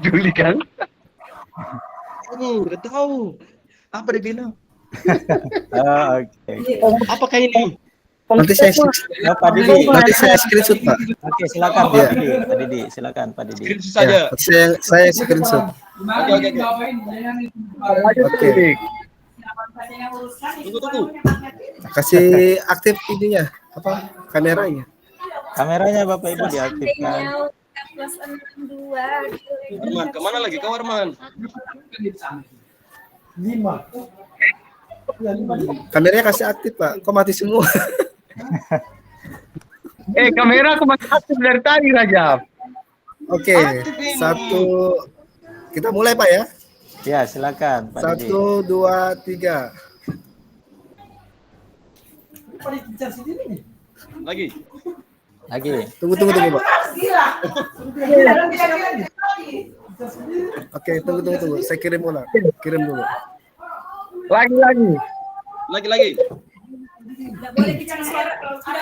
[SPEAKER 2] Juli kan?
[SPEAKER 9] Udah tahu. Apa dia bilang?
[SPEAKER 1] Oke.
[SPEAKER 9] Apakah ini?
[SPEAKER 7] Nanti saya
[SPEAKER 1] Pak Didi.
[SPEAKER 7] nanti saya screenshot Pak.
[SPEAKER 1] Oke, silakan Pak Didi. Pak Didi, silakan Pak Didi.
[SPEAKER 9] Screenshot saja.
[SPEAKER 7] Ya, nanti saya screenshot. Oke.
[SPEAKER 9] Tunggu.
[SPEAKER 7] Kasih aktif ininya apa kameranya.
[SPEAKER 1] Kameranya Bapak Ibu diaktifkan.
[SPEAKER 9] Arman, kemana lagi kau Arman?
[SPEAKER 8] 5.
[SPEAKER 7] Kameranya kasih aktif Pak. Kok mati semua?
[SPEAKER 2] Kamera aku masih aktif dari tadi Rajab.
[SPEAKER 7] Oke. 1. Kita mulai Pak ya.
[SPEAKER 1] Ya, silakan Pak Didi.
[SPEAKER 7] 1, 2, 3.
[SPEAKER 9] Lagi.
[SPEAKER 1] Lagi.
[SPEAKER 7] Tunggu Pak. Oke, tunggu. Saya kirim ulang. Kirim dulu.
[SPEAKER 2] Lagi.
[SPEAKER 10] Tidak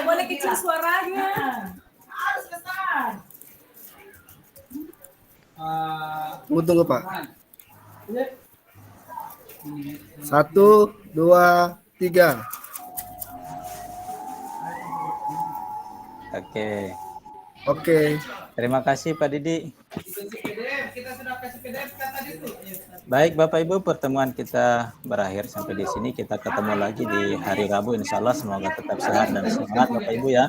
[SPEAKER 10] boleh kecil suaranya. Harus besar.
[SPEAKER 7] Tunggu Pak. 1, 2, 3.
[SPEAKER 1] Oke. Terima kasih Pak Didi. Baik Bapak Ibu, pertemuan kita berakhir sampai di sini. Kita ketemu lagi di hari Rabu insya Allah. Semoga tetap sehat dan semangat Bapak Ibu ya.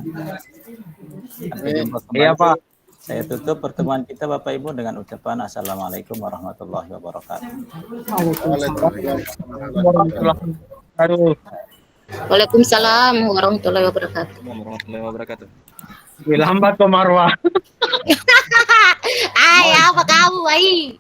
[SPEAKER 1] Sampai jumpa kembali.
[SPEAKER 2] Iya Pak.
[SPEAKER 1] Saya tutup pertemuan kita Bapak Ibu dengan ucapan Assalamualaikum warahmatullahi wabarakatuh.
[SPEAKER 4] Waalaikumsalam warahmatullahi wabarakatuh.
[SPEAKER 2] Lambat kok Marwah.
[SPEAKER 4] Ay, apa kamu, ay?